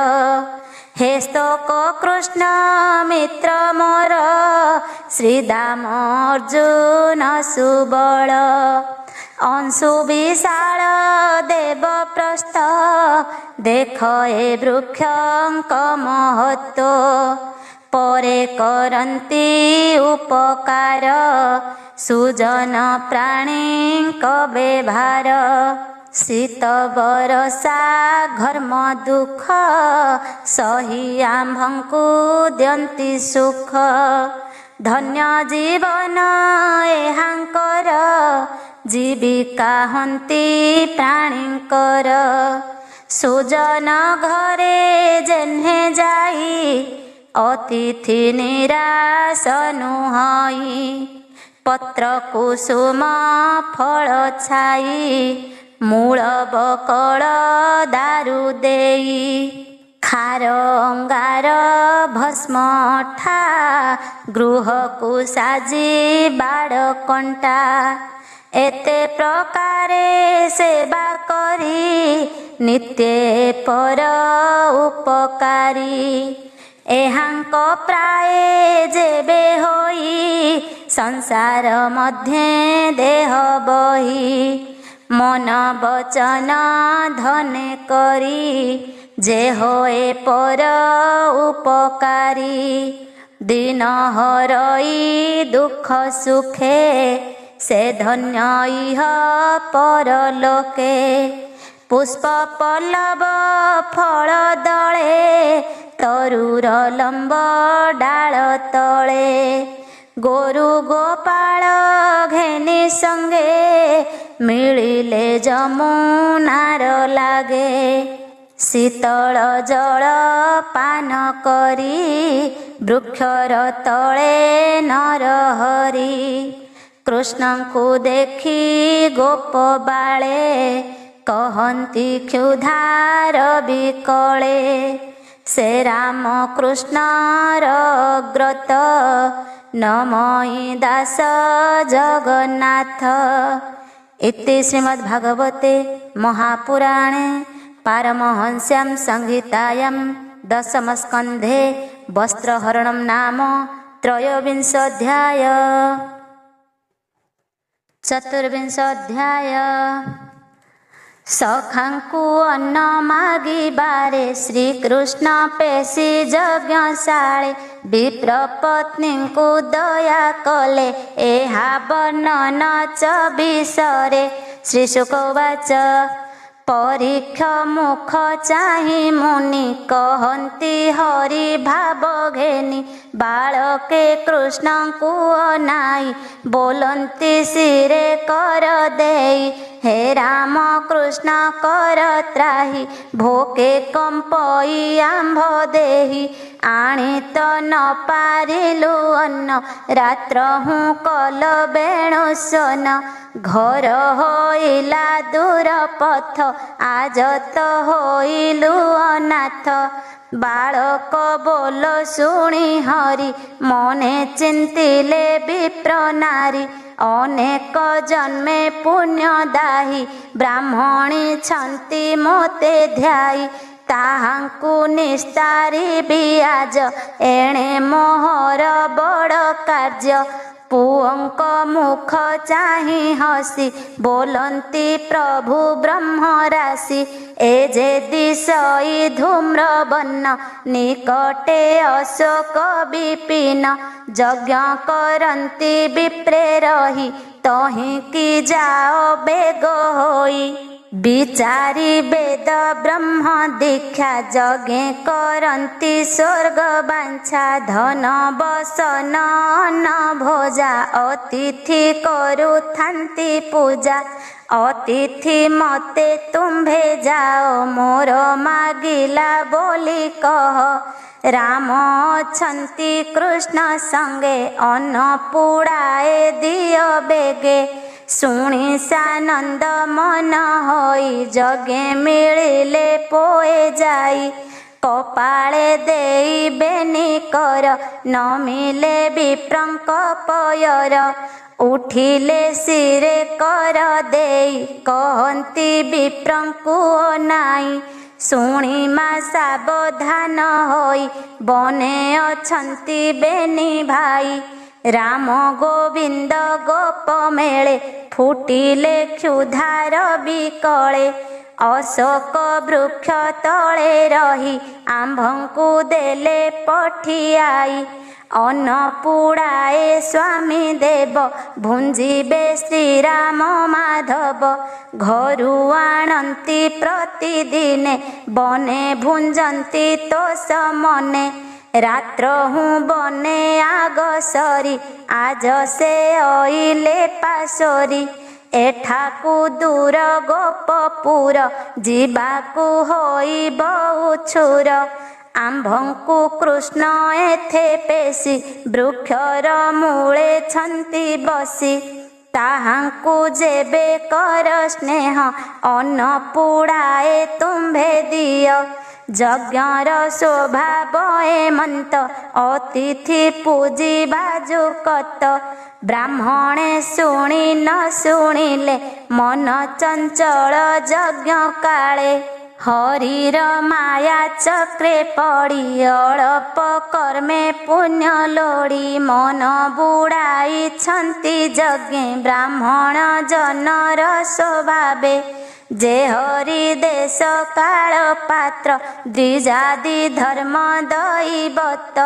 ହେ ସ୍ତୋକ କୃଷ୍ଣ ମିତ୍ର ମୋର ଶ୍ରୀଦାମ ଅର୍ଜୁନ ସୁବଳ ଅଂଶୁ ବିଶାଳ ଦେବ ପ୍ରସ୍ଥ ଦେଖ ଏ ବୃକ୍ଷଙ୍କ ମହତ୍ଵ ପରେ କରନ୍ତି ଉପକାର ସୁଜନ ପ୍ରାଣୀଙ୍କ ବ୍ୟବହାର ଶୀତ ବରଷା ଘର୍ମ ଦୁଃଖ ସହି ଆମ୍ଭଙ୍କୁ ଦିଅନ୍ତି ସୁଖ ଧନ୍ୟ ଜୀବନ ଏହାଙ୍କର ଜୀବିକା ହନ୍ତି ପ୍ରାଣୀଙ୍କର ସୁଜନ ଘରେ ଯେହ୍ନେ ଯାଇ ଅତିଥି ନିରାଶ ନୁହଇ ପତ୍ର କୁସୁମ ଫଳ ଛାଇ ମୂଳ ବକଳ ଦାରୁ ଦେଇ ଖାର ଅଙ୍ଗାର ଭସ୍ମ ଅଠା ଗୃହକୁ ସାଜି ବାଡ଼ କଣ୍ଟା ଏତେ ପ୍ରକାରେ ସେବା କରି ନିତ୍ୟ ପର ଉପକାରୀ ଏହାଙ୍କ ପ୍ରାୟ ଯେବେ ହୋଇ ସଂସାର ମଧ୍ୟେ ଦେହ ବହି ମନ ବଚନ ଧନେ କରି ଯେ ହୋଏ ପର ଉପକାରୀ ଦିନ ହରଇ ଦୁଃଖ ସୁଖେ ସେ ଧନ୍ୟ ଇହ ପରଲୋକେ ପୁଷ୍ପ ପଲ୍ଲବ ଫଳ ଦଳେ ତରୁର ଲମ୍ବ ଡାଳ ତଳେ ଗୋରୁ ଗୋପାଳ ଘେନି ସଙ୍ଗେ ମିଳିଲେ ଯମୁନାର ଲାଗେ ଶୀତଳ ଜଳ ପାନ କରି ବୃକ୍ଷର ତଳେ ନରହରି କୃଷ୍ଣଙ୍କୁ ଦେଖି ଗୋପ ବାଳେ କହନ୍ତି କ୍ଷୁଧାର ବିକଳେ ସେ ରାମ କୃଷ୍ଣର ଅଗ୍ରତ ନମଇ ଦାସ ଜଗନ୍ନାଥ। ଇତି ଶ୍ରୀମଦ୍ଭାଗବତେ ମହାପୁରାଣେ पारमहंस्यां संहितायां दशमस्कन्धे वस्त्रहरणं नाम त्रयोविंशोऽध्याय। चतुर्विंशोऽध्याय। सखांकु अन्न मागिबारे श्रीकृष्ण पेशी यज्ञशाळे विप्रपत्नींकु दया कले एहा वर्णन च विसरे। श्रीशुकवाच परीक्ष मुख चाहि मुनि कहन्ति हरि भाव घेनि बालके कृष्णंकु अनाई बोलन्ति शिरे कर देई हे राम कृष्ण कर त्राहि भोके कंपई आंभ देहि आणी तो न पारिलु अन्न रात्र हूँ कल बेणुसन घर होइला दूर पथ आज तो होइलु अनाथ बालक बोल शुणी हरि मने चिंतिले विप्र नारी अनेक जन्मे पुण्यदायी ब्राह्मणी छन्ति मोते ध्यायी ताहांकु निस्तारिबि आज एणे मोहर बड़ कार्य पुअंक मुख चाहि हसी बोलन्ति प्रभु ब्रह्म राशि ए जे दिशई धूम्र बन्न निकटे अशोक विपिन यज्ञ करन्ति विप्रे रही तहि की जाओ बेग होई विचारी वेद ब्रह्म दीक्षा यज्ञ करन्ति स्वर्ग वांछा धन बसन अन्न भोजा अतिथि करुथान्ति पूजा अतिथि मते तुम्भे जाओ मोर मागिला बोली कह राम अछन्ति कृष्ण संगे अन्न पुड़ाए दियो बेगे शुणी सानंद मन होई यज्ञ मिलिले पोए जाई कपाळे देई बेनी कर न मिले विप्रंक पयर उठिले शिरे कर देई कहन्ति विप्रंकु अनाई शुणी मा सावधान होई बने अछन्ति बेनी भाई राम गोविंद गोप मेले फुटिले क्षुधार बिकले अशोक वृक्ष तले रही आंभंकु देले पठियाई अन्न पुड़ाए स्वामी देव भुंजिबे श्रीराम माधव घरु आणन्ति प्रतिदिने बने भुंजन्ति तोष मने रात्र हूँ बने आग सरी आज से ओइले पासोरी एठाकु दूर गोपपुर जीवाकु होई बहु छुर आंभंकु कृष्ण एथे पेशी वृक्षर मूले छन्ति बसी ताहांकु जेबे कर स्नेह अन्न पुड़ाए तुम्भे दिय यज्ञर स्वभाव एमंत अतिथि पूजी बाजुकत ब्राह्मणे शुणी न शुणिले मन चंचल यज्ञ काले हरिर माया चक्रे पड़ी अल्प कर्मे पुण्य लोड़ी मन बुड़ाई छन्ति यज्ञे ब्राह्मण जनर स्वभावे जे हरि देश काल पात्र द्विजादि धर्म दैवत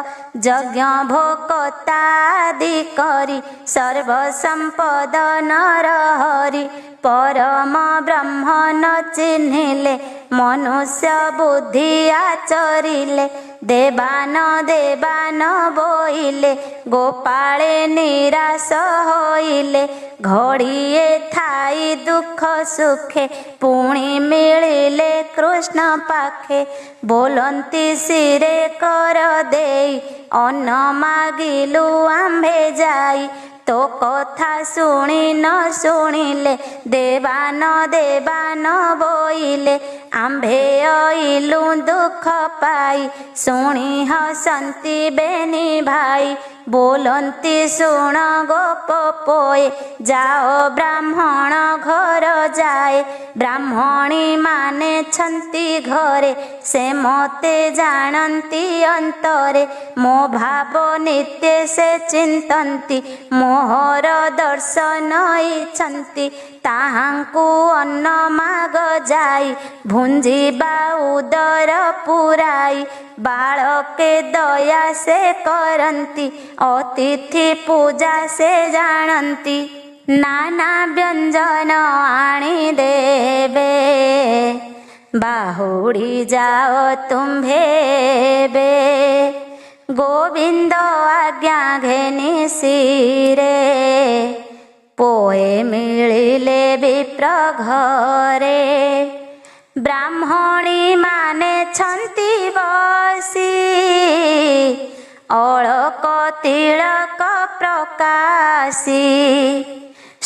यज्ञ भोक्तादि करी सर्व संपद नर हरि परम ब्रह्म न चिन्हिले मनुष्य बुद्धि आचरिले देवान देवान बोइले गोपाळे निराश होइले घड़िए थाई दुख सुखे पुणी मिलिले कृष्ण पाखे बोलन्ति शिरे कर देई अन्न मागिलु आंभे जाई तो कथा शुणी न शुणिले देवान देवान बोइले ଆମ୍ଭେ ଅଇଲୁ ଦୁଃଖ ପାଇ ଶୁଣି ହସନ୍ତି ବେନି ଭାଇ ବୋଲନ୍ତି ଶୁଣ ଗୋପ ପୋଏ ଯାଅ ବ୍ରାହ୍ମଣ ଘର ଯାଏ ବ୍ରାହ୍ମଣୀ ମାନେ ଛନ୍ତି ଘରେ ସେ ମତେ ଜାଣନ୍ତି ଅନ୍ତରେ ମୋ ଭାବ ନିତ୍ୟ ସେ ଚିନ୍ତନ୍ତି ମୋହର ଦର୍ଶନ ଇଛନ୍ତି ତାହାଙ୍କୁ ଅନ୍ନ ମାଗ ଯାଇ ଭୁଞ୍ଜିବା ଉଦର ପୁରାଇ ବାଳକେ ଦୟା ସେ କରନ୍ତି ଅତିଥି ପୂଜା ସେ ଜାଣନ୍ତି ନାନା ବ୍ୟଞ୍ଜନ ଆଣି ଦେବେ ବାହୁଡ଼ି ଯାଅ ତୁମ୍ଭେବେ ଗୋବିନ୍ଦ ଆଜ୍ଞା ଘେନି ଶିରେ ପୋଏ ମିଳିଲେ ବିପ୍ର ଘରେ ବ୍ରାହ୍ମଣୀ ମାନେ ଛନ୍ତି ବସି ଅଳକ ତିଳକ ପ୍ରକାଶୀ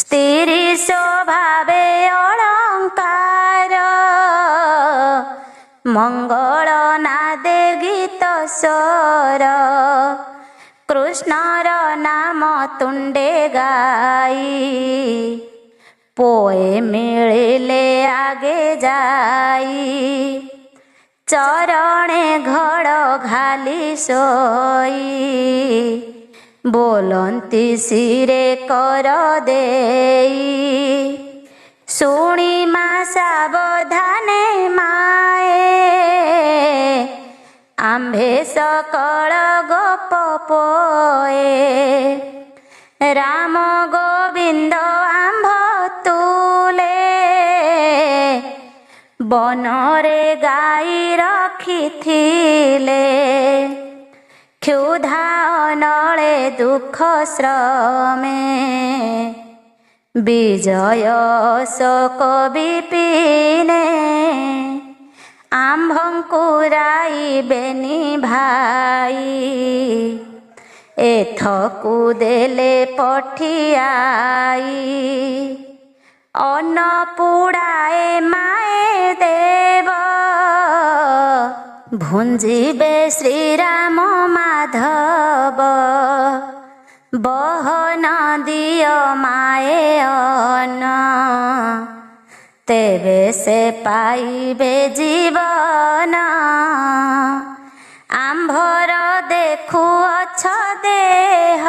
ସ୍ତ୍ରୀ ସ୍ୱଭାବେ ଅଳଙ୍କାର ମଙ୍ଗଳ ନାଦେ ଗୀତ ସ୍ୱର କୃଷ୍ଣର ନାମ ତୁଣ୍ଡେ ଗାଇ ପୋଏ ମିଳିଲେ ଆଗେ ଯାଇ ଚରଣେ ଘଡ଼ ଘାଲି ଶୋଇ ବୋଲନ୍ତି ଶିରେ କର ଦେଇ ଶୁଣି ମା ସାବଧାନେ ମାଏ ଆମ୍ଭେ ସକଳ ଗୋପ ପୋଏ ରାମ ଗୋବିନ୍ଦ ଆମ୍ଭ ତୁଲେ ବନରେ ଗାଈ ରଖିଥିଲେ କ୍ଷୁଧା ଅନଳେ ଦୁଃଖ ଶ୍ରମେ ବିଜୟ ଶୋକ ବିପିନେ ଆମ୍ଭଙ୍କୁ ରାଇବେନି ଭାଇ ଏଥକୁ ଦେଲେ ପଠିଆଇ ଅନ୍ନ ପୁଡ଼ାଏ ମାଏ ଦେବ ଭୁଞ୍ଜିବେ ଶ୍ରୀରାମ ମାଧବ ବହନ ଦିଅ ମାଏ ଅନ୍ନ ତେବେ ସେ ପାଇବେ ଜୀବନ ଆମ୍ଭର ଦେଖୁଅଛ ଦେହ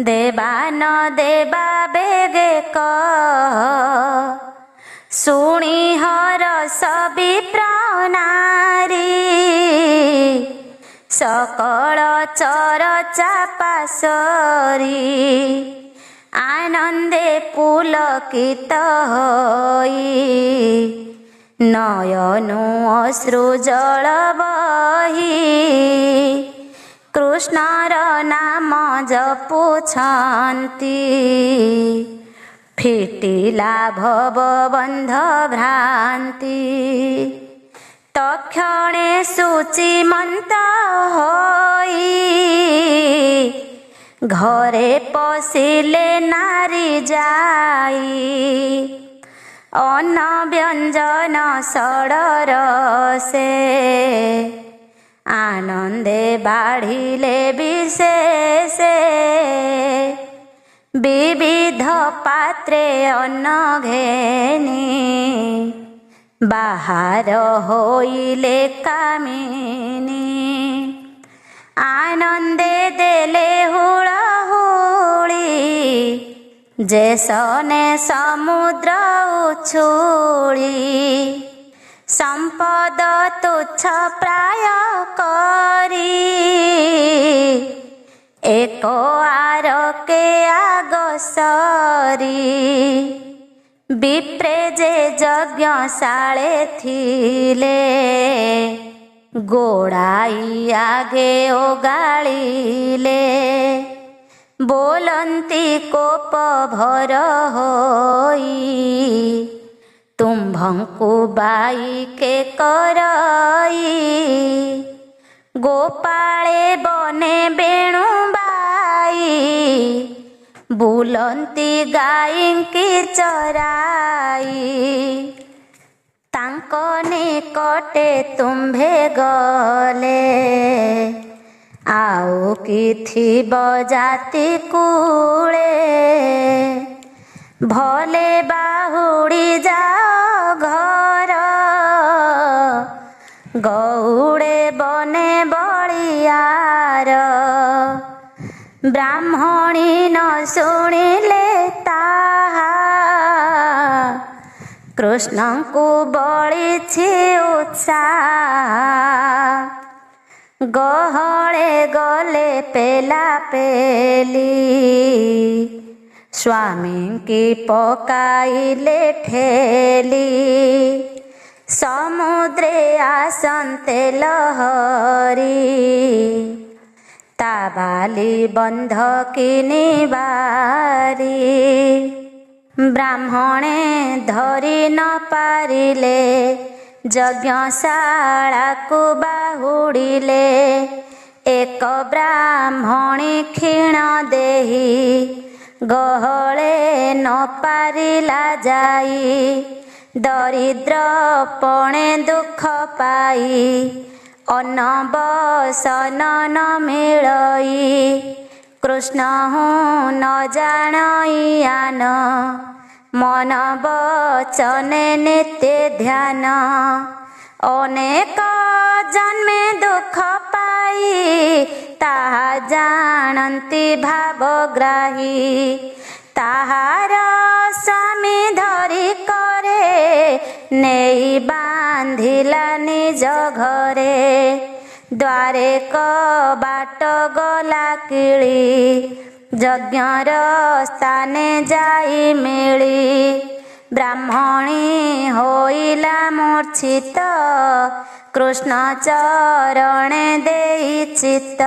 ଦେବା ନ ଦେବା ବେଗେ କହ ଶୁଣି ହରସ ବିପ୍ର ନାରୀ ସକଳ ଚରଚା ପାଶରୀ ଆନନ୍ଦେ ପୁଲକିତ ହୋଇ ନୟନୁ ଅଶ୍ରୁ ଜଳ ବହି କୃଷ୍ଣର ନାମ ଜପୁଛନ୍ତି ଫିଟିଲା ଭବ ବନ୍ଧ ଭ୍ରାନ୍ତି ତକ୍ଷଣେ ସୂଚିମନ୍ତ ହୋଇ ଘରେ ପଶିଲେ ନାରୀ ଯାଇ ଅନ୍ନ ବ୍ୟଞ୍ଜନ ଷଡ଼ର ସେ ଆନନ୍ଦେ ବାଢ଼ିଲେ ବିଶେଷ ବିବିଧ ପାତ୍ରେ ଅନ୍ନ ଘେନି ବାହାର ହୋଇଲେ କାମିନୀ ଆନନ୍ଦେ ଦେଲେ ହୁଳହୁଳି ଯେ ସନେ ସମୁଦ୍ର ଉଛୁଳି ସମ୍ପଦ ତୁଚ୍ଛ ପ୍ରାୟ କରି ଏକ ଆରକେ ଆଗସରି ବିପ୍ରେ ଯେ ଯଜ୍ଞଶାଳେ ଥିଲେ ଗୋଡ଼ାଇ ଆଗେ ଓଗାଳିଲେ ବୋଲନ୍ତି କୋପ ଭର ହୋଇ ତୁମ୍ଭଙ୍କୁ ବାଇ କେ କରଇ ଗୋପାଳେ ବନେ ବେଣୁ ବାଇ ବୁଲନ୍ତି ଗାଈଙ୍କି ଚରାଇ ତାଙ୍କ निकटे तुम्भे गले आउ कि थिब जाति कूले भले बाहुड़ी जाओ घर गौड़े बने बलियार ब्राह्मणी न शुणिले ताहा कृष्ण को बलिछि उत्साह गहळे गले पेला पेली स्वामी की पकाइले ठेली समुद्रे आसन्ते लहरी ताबाली बंध किनी बारी ब्राह्मणे धरी न पारिले यज्ञशाला को बाहुड़िले एक ब्राह्मणी क्षीण देही गहळे न पारिला जाई दरिद्र पणे दुख पाई अन्न बसन न मिलई कृष्ण हूँ न जानई आन मन बचने नित्य ध्यान अनेक जन्मे दुख पाई ताहा जानती भावग्राही ताहार स्वामी धरी करे नेई बांधिला निज घरे द्वारे बाट गला किली यज्ञर स्थाने जाई मिली ब्राह्मणी होइला मूर्छित कृष्ण चरणे देई चित्त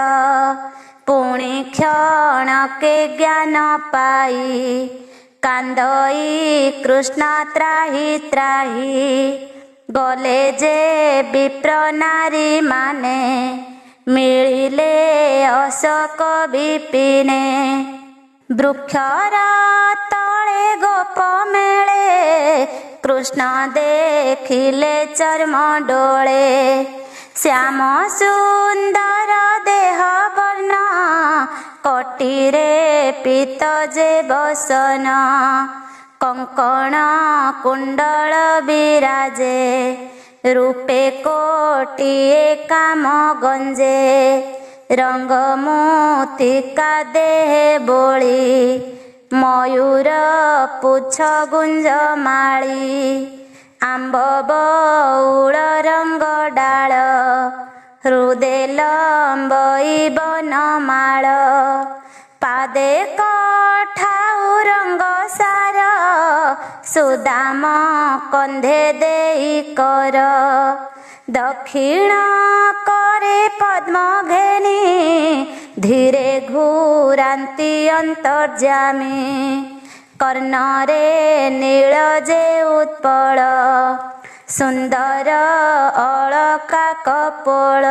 पुणी क्षणके ज्ञान पाई कांदई कृष्ण त्राही त्राही गले जे विप्र नारी माने मिलिले अशोक विपिने वृक्षर तले गोप मेले कृष्ण देखिले चर्म डोळे श्याम सुंदर देह वर्ण कटीरे पीत जे बसन कंकण कुंडल विराजे रूपे कोटिए काम गंजे रंग मोतिका देह बोली मयूर पुछ गुंज माली आंब बौल रंग डाल हृदय लंबई बनमाल पादे कठाऊ रंग सार सुदाम कंधे देई कर दक्षिण करे पद्म घेनी धीरे घूरांती अंतर्जामी कर्णरे नील जे उत्पल सुंदर अलका कपोल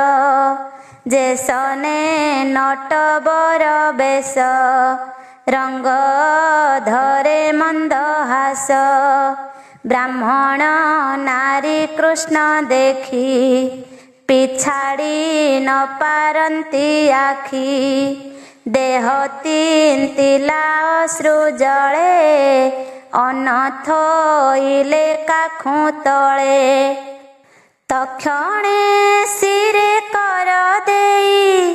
जेसने नटबर बेश रंग धरे मंदहास ब्राह्मण नारी कृष्ण देखी पिछाड़ी न पारंती आखी देह तींतिला अश्रु जळे अनथोइले काखु तळे तक्षणे सिरे कर देई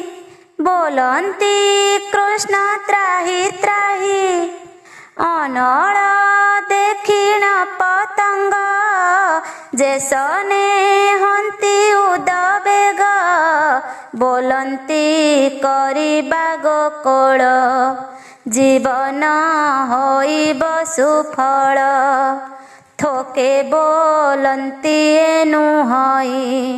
बोलंती कृष्ण त्राही त्राही अनळ देखिण पतंग जेसने हंती उदबेग बोलंती करिबा गोकोळ जीवन होइब सुफल थोके बोलंती एनु हई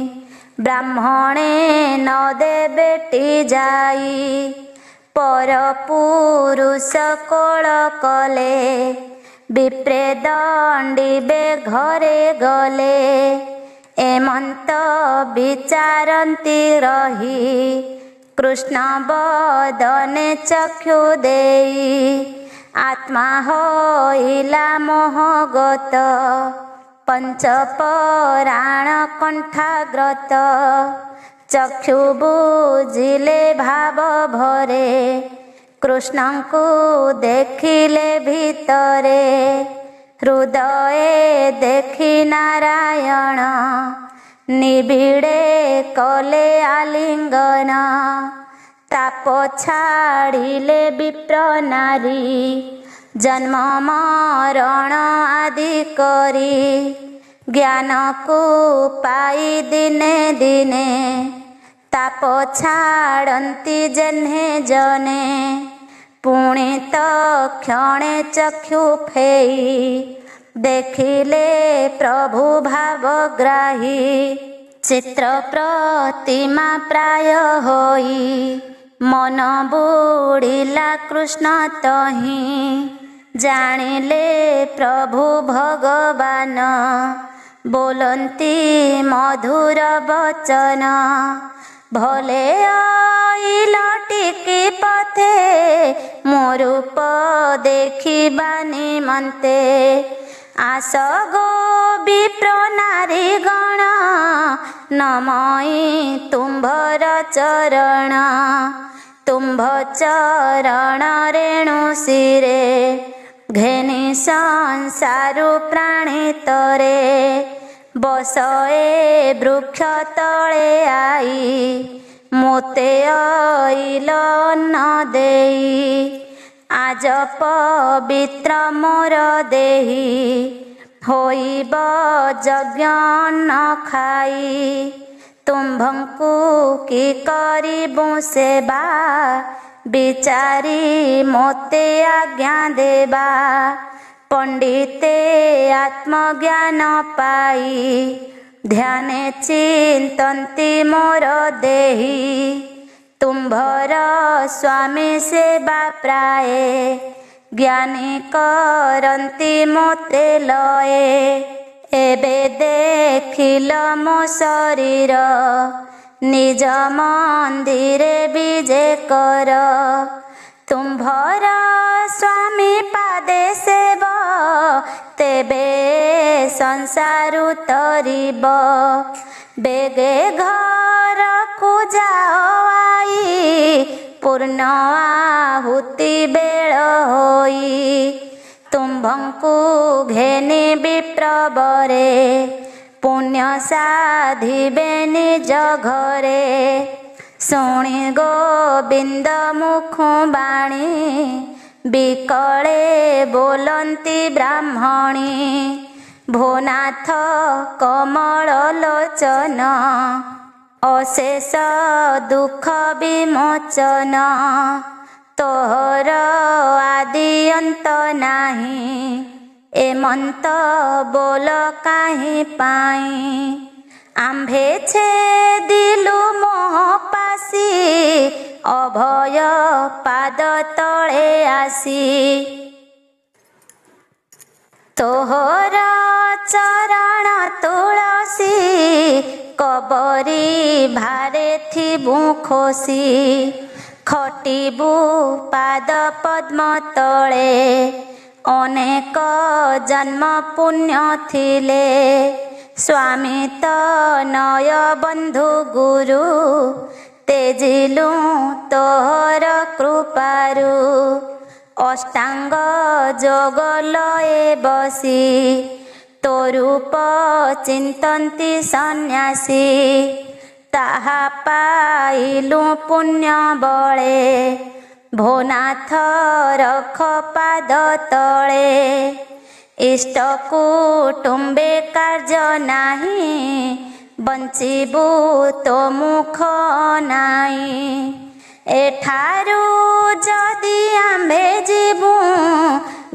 ब्राह्मणे न देबेटी जाई पर पुरुष कोळ कले विप्रे दंडिबे घरे गले एमंत विचारंती रही कृष्ण बदने चक्षु देई आत्मा होइला मोहगत ପଞ୍ଚପରାଣ କଣ୍ଠାଗ୍ରତ ଚକ୍ଷୁ ବୁଝିଲେ ଭାବ ଭରେ କୃଷ୍ଣଙ୍କୁ ଦେଖିଲେ ଭିତରେ ହୃଦଏ ଦେଖି ନାରାୟଣ ନିବିଡ଼େ କଲେ ଆଲିଙ୍ଗନ ତାପ ଛାଡ଼ିଲେ ବିପ୍ର ନାରୀ ଜନ୍ମ ମରଣ ଆଦି କରି ଜ୍ଞାନକୁ ପାଇ ଦିନେ ଦିନେ ତାପ ଛାଡ଼ନ୍ତି ଯେହ୍ନେ ଜନେ ପୁଣି ତ କ୍ଷଣେ ଚକ୍ଷୁ ଫେଇ ଦେଖିଲେ ପ୍ରଭୁ ଭାବଗ୍ରାହୀ ଚିତ୍ର ପ୍ରତିମା ପ୍ରାୟ ହୋଇ ମନ ବୁଡ଼ିଲା କୃଷ୍ଣ ତହିଁ ଜାଣିଲେ ପ୍ରଭୁ ଭଗବାନ ବୋଲନ୍ତି ମଧୁର ବଚନ ଭଲେ ଆଇଲ ଟିକି ପଥେ ମୋ ରୂପ ଦେଖିବା ନିମନ୍ତେ ଆସ ଗୋ ବିପ୍ର ନାରୀ ଗଣ ନମଇ ତୁମ୍ଭର ଚରଣ ତୁମ୍ଭ ଚରଣ ରେଣୁ ଶିରେ ଘେନି ସଂସାରୁ ପ୍ରାଣିତରେ ବସଏ ବୃକ୍ଷ ତଳେ ଆଇ ମୋତେ ଅଇଲ ଅନ୍ନ ଦେଇ ଆଜ ପବିତ୍ର ମୋର ଦେହି ହୋଇବ ଯଜ୍ଞ ଅନ୍ନ ଖାଇ ତୁମ୍ଭଙ୍କୁ କି କରିବୁ ସେବା ବିଚାରି ମୋତେ ଆଜ୍ଞା ଦେବା ପଣ୍ଡିତେ ଆତ୍ମଜ୍ଞାନ ପାଇ ଧ୍ୟାନେ ଚିନ୍ତନ୍ତି ମୋର ଦେହି ତୁମ୍ଭର ସ୍ୱାମୀ ସେବା ପ୍ରାୟେ ଜ୍ଞାନୀ କରନ୍ତି ମୋତେ ଲଏ ଏବେ ଦେଖିଲ ମୋ ଶରୀର ନିଜ ମନ୍ଦିରେ ବିଜେ କର ତୁମ୍ଭର ସ୍ୱାମୀ ପାଦେ ସେବ ତେବେ ସଂସାରୁ ତରିବ ବେଗେ ଘରକୁ ଯାଅ ଆଇ ପୂର୍ଣ୍ଣ ଆହୁତି ବେଳ ହୋଇ ତୁମ୍ଭଙ୍କୁ ଘେନି ବିପ୍ରବରେ ପୁଣ୍ୟ ସାଧିବେ ନିଜ ଘରେ ଶୁଣି ଗୋବିନ୍ଦ ମୁଖୁ ବାଣୀ ବିକଳେ ବୋଲନ୍ତି ବ୍ରାହ୍ମଣୀ ଭୋନାଥ କମଳ ଲୋଚନ ଅଶେଷ ଦୁଃଖ ବିମୋଚନ ତୋହର ଆଦି ଅନ୍ତ ନାହିଁ ଏମନ୍ତ ବୋଲ କାହିଁ ପାଇଁ ଆମ୍ଭେ ଛେଦିଲୁ ମୋହ ପାଶି ଅଭୟ ପାଦ ତଳେ ଆସି ତୋହର ଚରଣ ତୁଳସୀ କବରୀ ଭାରେ ଥିବୁ ଖୋସି ଖଟିବୁ ପାଦ ପଦ୍ମ ତଳେ ଅନେକ ଜନ୍ମ ପୁଣ୍ୟ ଥିଲେ ସ୍ୱାମୀ ତ ନୟ ବନ୍ଧୁ ଗୁରୁ ତେଜିଲୁ ତୋହର କୃପାରୁ ଅଷ୍ଟାଙ୍ଗ ଯୋଗ ଲଏ ବସି ତୋ ରୂପ ଚିନ୍ତନ୍ତି ସନ୍ନ୍ୟାସୀ ତାହା ପାଇଲୁ ପୁଣ୍ୟ ବଳେ ଭୋନାଥ ରଖ ପାଦ ତଳେ ଇଷ୍ଟ କୁଟୁମ୍ବେ କାର୍ଯ୍ୟ ନାହିଁ ବଞ୍ଚିବୁ ତୋ ମୁଖ ନାହିଁ ଏଠାରୁ ଯଦି ଆମ୍ଭେ ଯିବୁ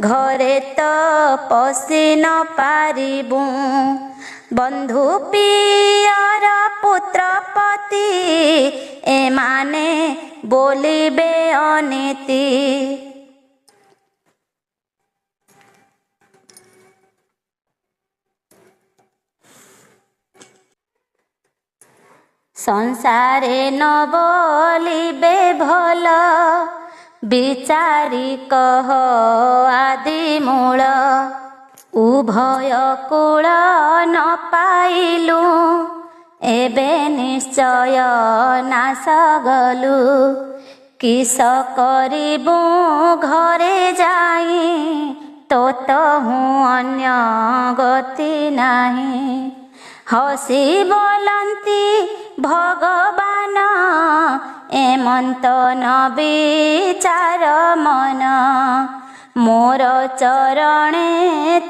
ଘରେ ତ ପଶି ନ ପାରିବୁ ବନ୍ଧୁ ପିୟର ପୁତ୍ର ପତି ଏମାନେ ବୋଲିବେ ଅନୀତି ସଂସାରେ ନ ବୋଲିବେ ଭଲ ବିଚାରି କହ ଆଦି ମୂଳ ଉଭୟ କୂଳ ନ ପାଇଲୁ, ଏବେ ନିଶ୍ଚୟ ନାଶ ଗଲୁ। କିସ କରିବୁ ଘରେ ଯାଇ, ତୋତ ହୁଁ ଅନ୍ୟ ଗତି ନାହିଁ। ହସି ବୋଲନ୍ତି ଭଗବାନ, ଏମନ୍ତ ନ ବିଚାର ମନ। ମୋର ଚରଣେ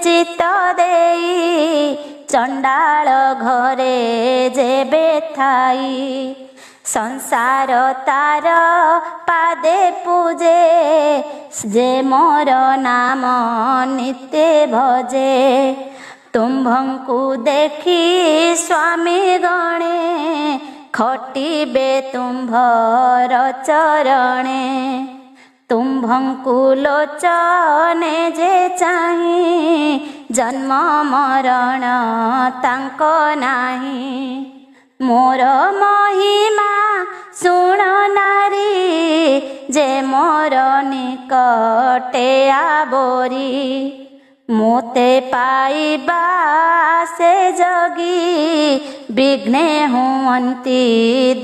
ଚିତ୍ତ ଦେଇ, ଚଣ୍ଡାଳ ଘରେ ଯେବେ ଥାଇ। ସଂସାର ତାର ପାଦେ ପୂଜେ, ଯେ ମୋର ନାମ ନିତ୍ୟ ଭଜେ। ତୁମ୍ଭଙ୍କୁ ଦେଖି ସ୍ୱାମୀ ଗଣେ, ଖଟିବେ ତୁମ୍ଭର ଚରଣେ। ତୁମ୍ଭଙ୍କୁ ଲୋଚନେ ଯେ ଚାହିଁ, ଜନ୍ମ ମରଣ ତାଙ୍କ ନାହିଁ। ମୋର ମହିମା ଶୁଣ ନାରୀ, ଯେ ମୋର ନିକଟେ ଆବୋରି। ମୋତେ ପାଇବା ସେ ଜଗି, ବିଘ୍ନେ ହୁଅନ୍ତି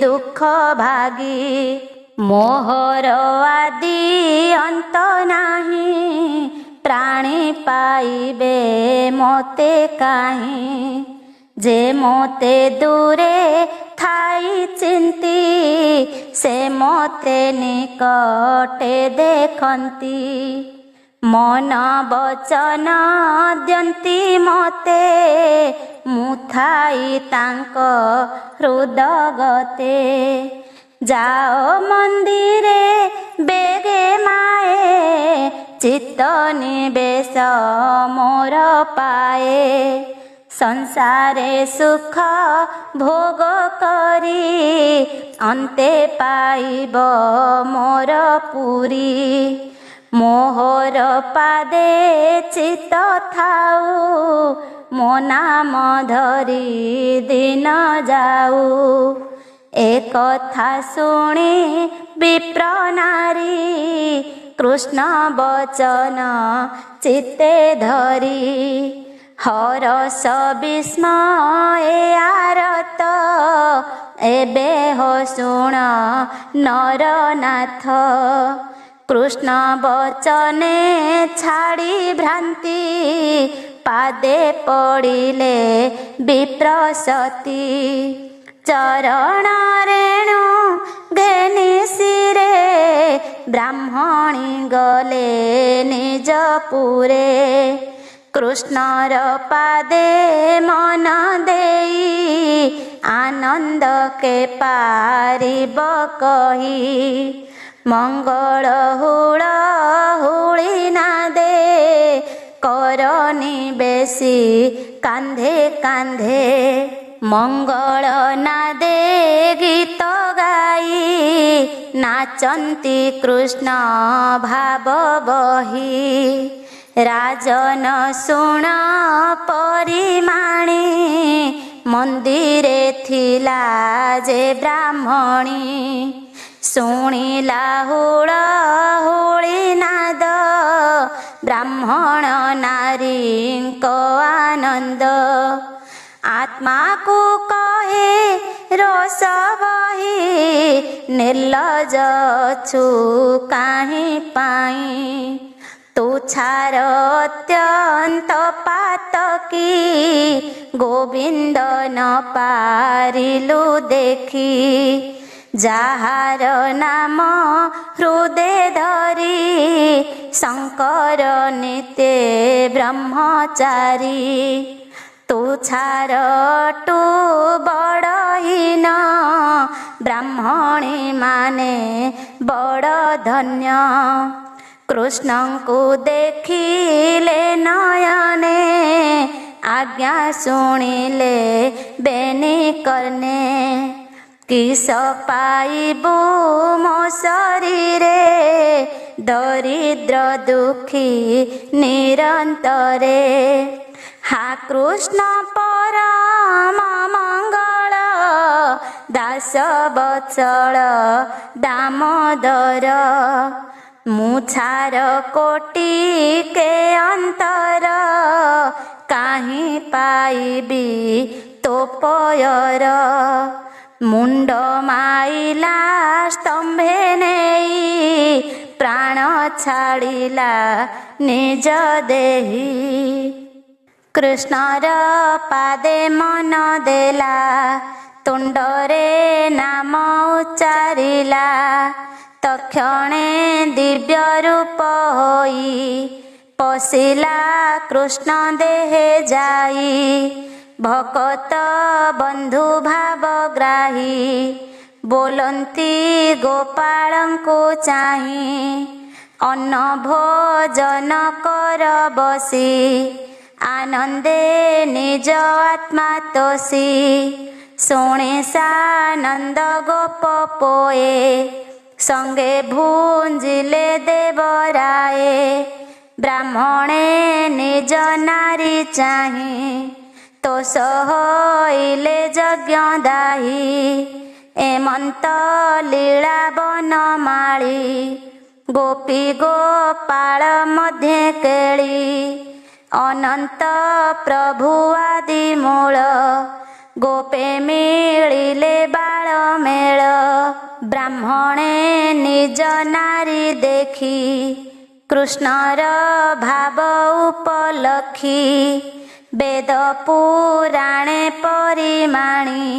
ଦୁଃଖ ଭାଗି। ମୋହର ଆଦି ଅନ୍ତ ନାହିଁ, ପ୍ରାଣୀ ପାଇବେ ମୋତେ କାହିଁ। ଯେ ମୋତେ ଦୂରେ ଥାଇ ଚିନ୍ତି, ସେ ମୋତେ ନିକଟେ ଦେଖନ୍ତି। ମନ ବଚନ ଦିଅନ୍ତି ମୋତେ, ମୁଁ ଥାଇ ତାଙ୍କ ହୃଦଗତେ। ଯାଅ ମନ୍ଦିରେ ବେଗେ ମାଏ, ଚିତ୍ତ ନିବେଶ ମୋର ପାଏ। ସଂସାରେ ସୁଖ ଭୋଗ କରି, ଅନ୍ତେ ପାଇବ ମୋର ପୁରୀ। ମୋହର ପାଦେ ଚିତ୍ତ ଥାଉ, ମୋ ନାମ ଧରି ଦିନ ଯାଉ। ଏ କଥା ଶୁଣି ବିପ୍ର ନାରୀ, କୃଷ୍ଣ ବଚନ ଚିତ୍ତେ ଧରି। ହରଷ ବିସ୍ମୟ ଆରତ, ଏବେ ହୋ ଶୁଣ ନରନାଥ। କୃଷ୍ଣ ବଚନେ ଛାଡ଼ି ଭ୍ରାନ୍ତି, ପାଦେ ପଡ଼ିଲେ ବିପ୍ର ସତୀ। ଚରଣ ରେଣୁ ଘେନି ଶିରେ, ବ୍ରାହ୍ମଣୀ ଗଲେ ନିଜ ପୁରେ। କୃଷ୍ଣର ପାଦେ ମନ ଦେଇ, ଆନନ୍ଦ କେ ପାରିବ କହି। ମଙ୍ଗଳ ହୁଳ ହୁଳି ନାଦେ, କରନି ବେଶୀ କାନ୍ଧେ କାନ୍ଧେ। ମଙ୍ଗଳ ନାଦେ ଗୀତ ଗାଇ, ନାଚନ୍ତି କୃଷ୍ଣ ଭାବ ବହି। ରାଜନ ଶୁଣ ପରିମାଣୀ, ମନ୍ଦିରେ ଥିଲା ଯେ ବ୍ରାହ୍ମଣୀ। ଶୁଣିଲା ହୁଳ ହୁଳି ନାଦ, ବ୍ରାହ୍ମଣ ନାରୀଙ୍କ ଆନନ୍ଦ। ଆତ୍ମାକୁ କହେ ରୋଷ ବହି, ନିର୍ଲଜ ଅଛୁ କାହିଁ ପାଇଁ। ତୁଚ୍ଛାର ଅତ୍ୟନ୍ତ ପାତକୀ, ଗୋବିନ୍ଦ ନ ପାରିଲୁ ଦେଖି। ଯାହାର ନାମ ହୃଦେ ଧରି, ଶଙ୍କର ନିତ୍ୟ ବ୍ରହ୍ମଚାରୀ। ତୁଚ୍ଛାର ଟୁ ବଡ଼ହୀନ, ବ୍ରାହ୍ମଣୀ ମାନେ ବଡ଼ ଧନ୍ୟ। କୃଷ୍ଣଙ୍କୁ ଦେଖିଲେ ନୟନେ, ଆଜ୍ଞା ଶୁଣିଲେ ବେନି କର୍ଣ୍ଣେ। କିସ ପାଇବୁ ମୋ ଶରୀରେ, ଦରିଦ୍ର ଦୁଃଖୀ ନିରନ୍ତରେ। हा କୃଷ୍ଣ ପରମ ମଙ୍ଗଳ, ଦାସ ବତ୍ସଳ ଦାମୋଦର। ମୁଛାର କୋଟିକେ ଅନ୍ତର କାହିଁ ପାଇବି ତୋ ପୟର। ମୁଣ୍ଡ ମାଇଲା ସ୍ତମ୍ଭେ ନେଇ ପ୍ରାଣ ଛାଡ଼ିଲା ନିଜ ଦେହି। କୃଷ୍ଣର ପାଦେ ମନ ଦେଲା ତୁଣ୍ଡରେ ନାମ ଉଚ୍ଚାରିଲା। ତକ୍ଷଣେ ଦିବ୍ୟ ରୂପ ହୋଇ ପଶିଲା କୃଷ୍ଣ ଦେହେ ଯାଇ। ଭକତ ବନ୍ଧୁ ଭାବ ଗ୍ରାହୀ ବୋଲନ୍ତି ଗୋପାଳଙ୍କୁ ଚାହିଁ। ଅନ୍ନ ଭୋଜନ କର ବସି ଆନନ୍ଦେ ନିଜ ଆତ୍ମା ତୋଷି। ଶୁଣି ସାନନ୍ଦ ଗୋପ ପୋଏ ସଙ୍ଗେ ଭୁଞ୍ଜିଲେ ଦେବରାଏ। ବ୍ରାହ୍ମଣେ ନିଜ ନାରୀ ଚାହିଁ ତୋଷ ହୋଇଲେ ଯଜ୍ଞ ଦାହି। ଏମନ୍ତ ଲୀଳା ବନମାଳୀ ଗୋପୀ ଗୋପାଳ ମଧ୍ୟେ କେଳି। ଅନନ୍ତ ପ୍ରଭୁ ଆଦି ମୂଳ ଗୋପେ ମିଳିଲେ ବାଳ ମେଳ। ବ୍ରାହ୍ମଣେ ନିଜ ନାରୀ ଦେଖି କୃଷ୍ଣର ଭାବ ଉପଲକ୍ଷୀ। ବେଦ ପୁରାଣେ ପରିମାଣି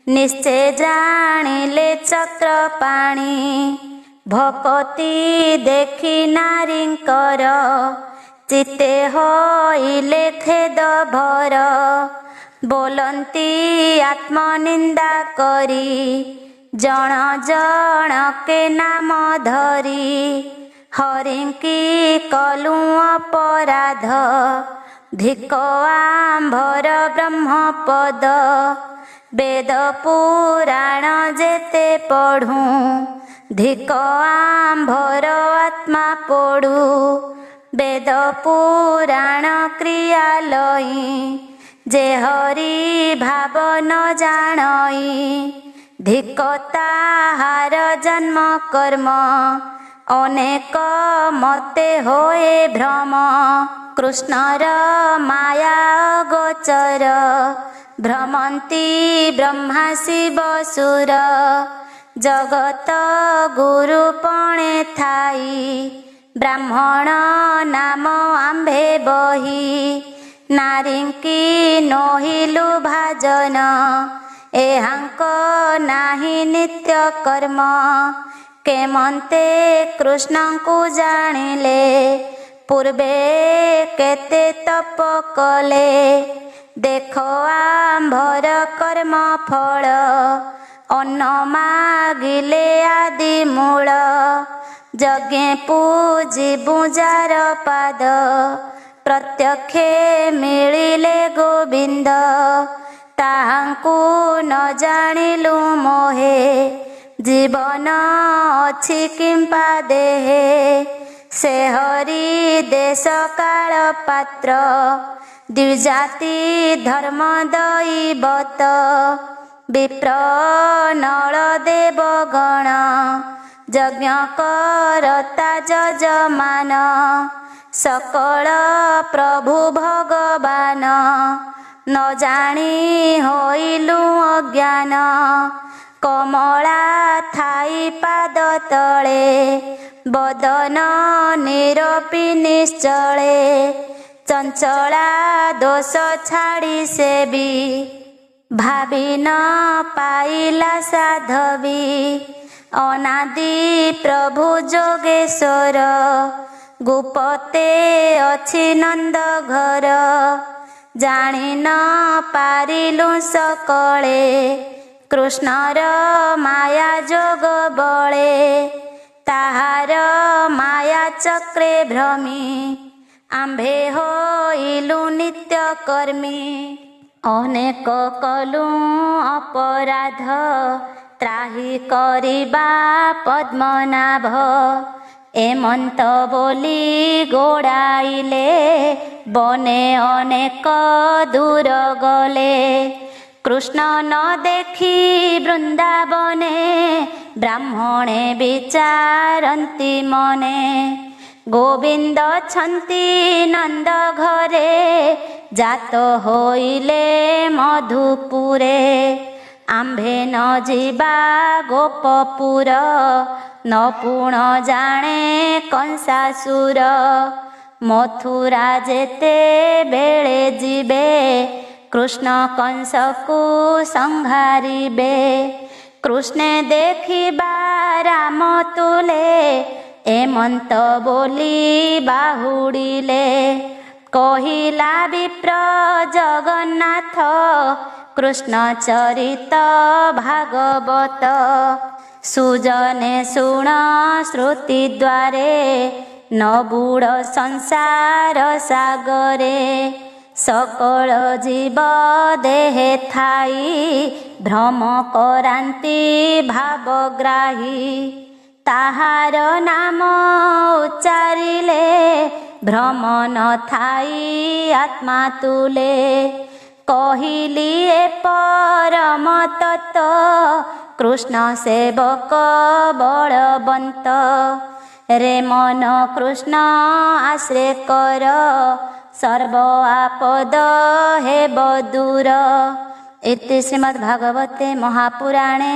ନିଶ୍ଚେ ଜାଣିଲେ ଚକ୍ରପାଣି। ଭକତି ଦେଖି ନାରୀଙ୍କର ଚିତ୍ତେ ହୋଇଲେ ଖେଦ ଭର। ବୋଲନ୍ତି ଆତ୍ମନିନ୍ଦା କରି ଜଣ ଜଣକେ ନାମ ଧରି। ହରିଙ୍କି କଲୁ ଅପରାଧ ଧିକ ଆମ୍ଭର ବ୍ରହ୍ମପଦ। ବେଦ ପୁରାଣ ଯେତେ ପଢ଼ୁ ଧିକ ଆମ୍ଭର ଆତ୍ମା ପୋଡ଼ୁ। ବେଦ ପୁରାଣ କ୍ରିୟା ଲଇ ଯେ ହରି ଭାବ ନ ଜାଣଇ। ଧିକ ତାହାର ଜନ୍ମ କର୍ମ ଅନେକ ମତେ ହୋଏ ଭ୍ରମ। କୃଷ୍ଣର ମାୟା ଗୋଚର ଭ୍ରମନ୍ତି ବ୍ରହ୍ମା ଶିବ ସୁର। ଜଗତ ଗୁରୁ ପଣେ ଥାଇ ବ୍ରାହ୍ମଣ ନାମ ଆମ୍ଭେ ବହି। ନାରୀଙ୍କି ନୋହିଲୁ ଭାଜନ ଏହାଙ୍କ ନାହିଁ ନିତ୍ୟ କର୍ମ। କେମନ୍ତେ କୃଷ୍ଣଙ୍କୁ ଜାଣିଲେ ପୂର୍ବେ କେତେ ତପ କଲେ। ଦେଖ ଆମ୍ଭର କର୍ମ ଫଳ ଅନ୍ନ ମାଗିଲେ ଆଦି ମୂଳ। ଯଜ୍ଞେ ପୂଜିବୁ ଯାର ପାଦ ପ୍ରତ୍ୟକ୍ଷେ ମିଳିଲେ ଗୋବିନ୍ଦ। ତାହାଙ୍କୁ ନ ଜାଣିଲୁ ମୋହେ ଜୀବନ ଅଛି କିମ୍ପା ଦେହେ। ସେ ହରି ଦେଶ କାଳ ପାତ୍ର ଦ୍ୱିଜାତି ଧର୍ମ ଦୈବତ। ବିପ୍ର ନଳ ଦେବଗଣ ଯଜ୍ଞ କରତା ଯଜମାନ। ସକଳ ପ୍ରଭୁ ଭଗବାନ ନ ଜାଣି ହୋଇଲୁ ଅଜ୍ଞାନ। କମଳା ଥାଇ ପାଦ ତଳେ ବଦନ ନିରପି ନିଶ୍ଚଳେ। ଚଞ୍ଚଳା ଦୋଷ ଛାଡ଼ି ସେବି ଭାବି ନ ପାଇଲା ସାଧବି। ଅନାଦି ପ୍ରଭୁ ଯୋଗେଶ୍ୱର ଗୁପତେ ଅଛି ନନ୍ଦ ଘର। ଜାଣି ନ ପାରିଲୁ ସକଳେ କୃଷ୍ଣର ମାୟା ଯୋଗ ବଳେ। ତାହାର ମାୟା ଚକ୍ରେ ଭ୍ରମି ଆମ୍ଭେ ହୋଇଲୁ ନିତ୍ୟ କର୍ମୀ। ଅନେକ କଲୁ ଅପରାଧ ତ୍ରାହି କରିବା ପଦ୍ମନାଭ। ଏମନ୍ତ ବୋଲି ଗୋଡ଼ାଇଲେ ବନେ ଅନେକ ଦୂର ଗଲେ। କୃଷ୍ଣ ନ ଦେଖି ବୃନ୍ଦାବନେ ब्राह्मणे विचारन्ति मने गोविंद छन्ति नंद घरे जात होइले मधुपुरे आम्भे न जीवा गोपपुर न पुण जाने कंसासुर मथुरा जेते बेले जीवे कृष्ण कंस को संहारिबे कृष्णे देखिबा राम तुले एमंत बोली बाहुडिले कहिला विप्र जगन्नाथ कृष्ण चरित भागवत सुजने शुण श्रुति द्वारे न बुड़ संसार सागरे सकल जीव देहे थाई भ्रम करांति भावग्राही ताहार नाम उच्चारिले भ्रम न थाई आत्मा तुले कहिली ए परम तत्व कृष्ण सेवक बलवंत रे मन कृष्ण आश्रय कर सर्व आपद हेब दूर। इति श्रीमद्भागवते महापुराणे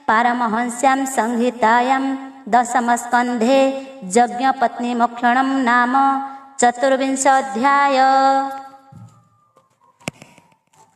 पारमहंस्यां संहितायां दशमस्कन्धे यज्ञपत्नीमोक्षणं नाम 24 अध्याय।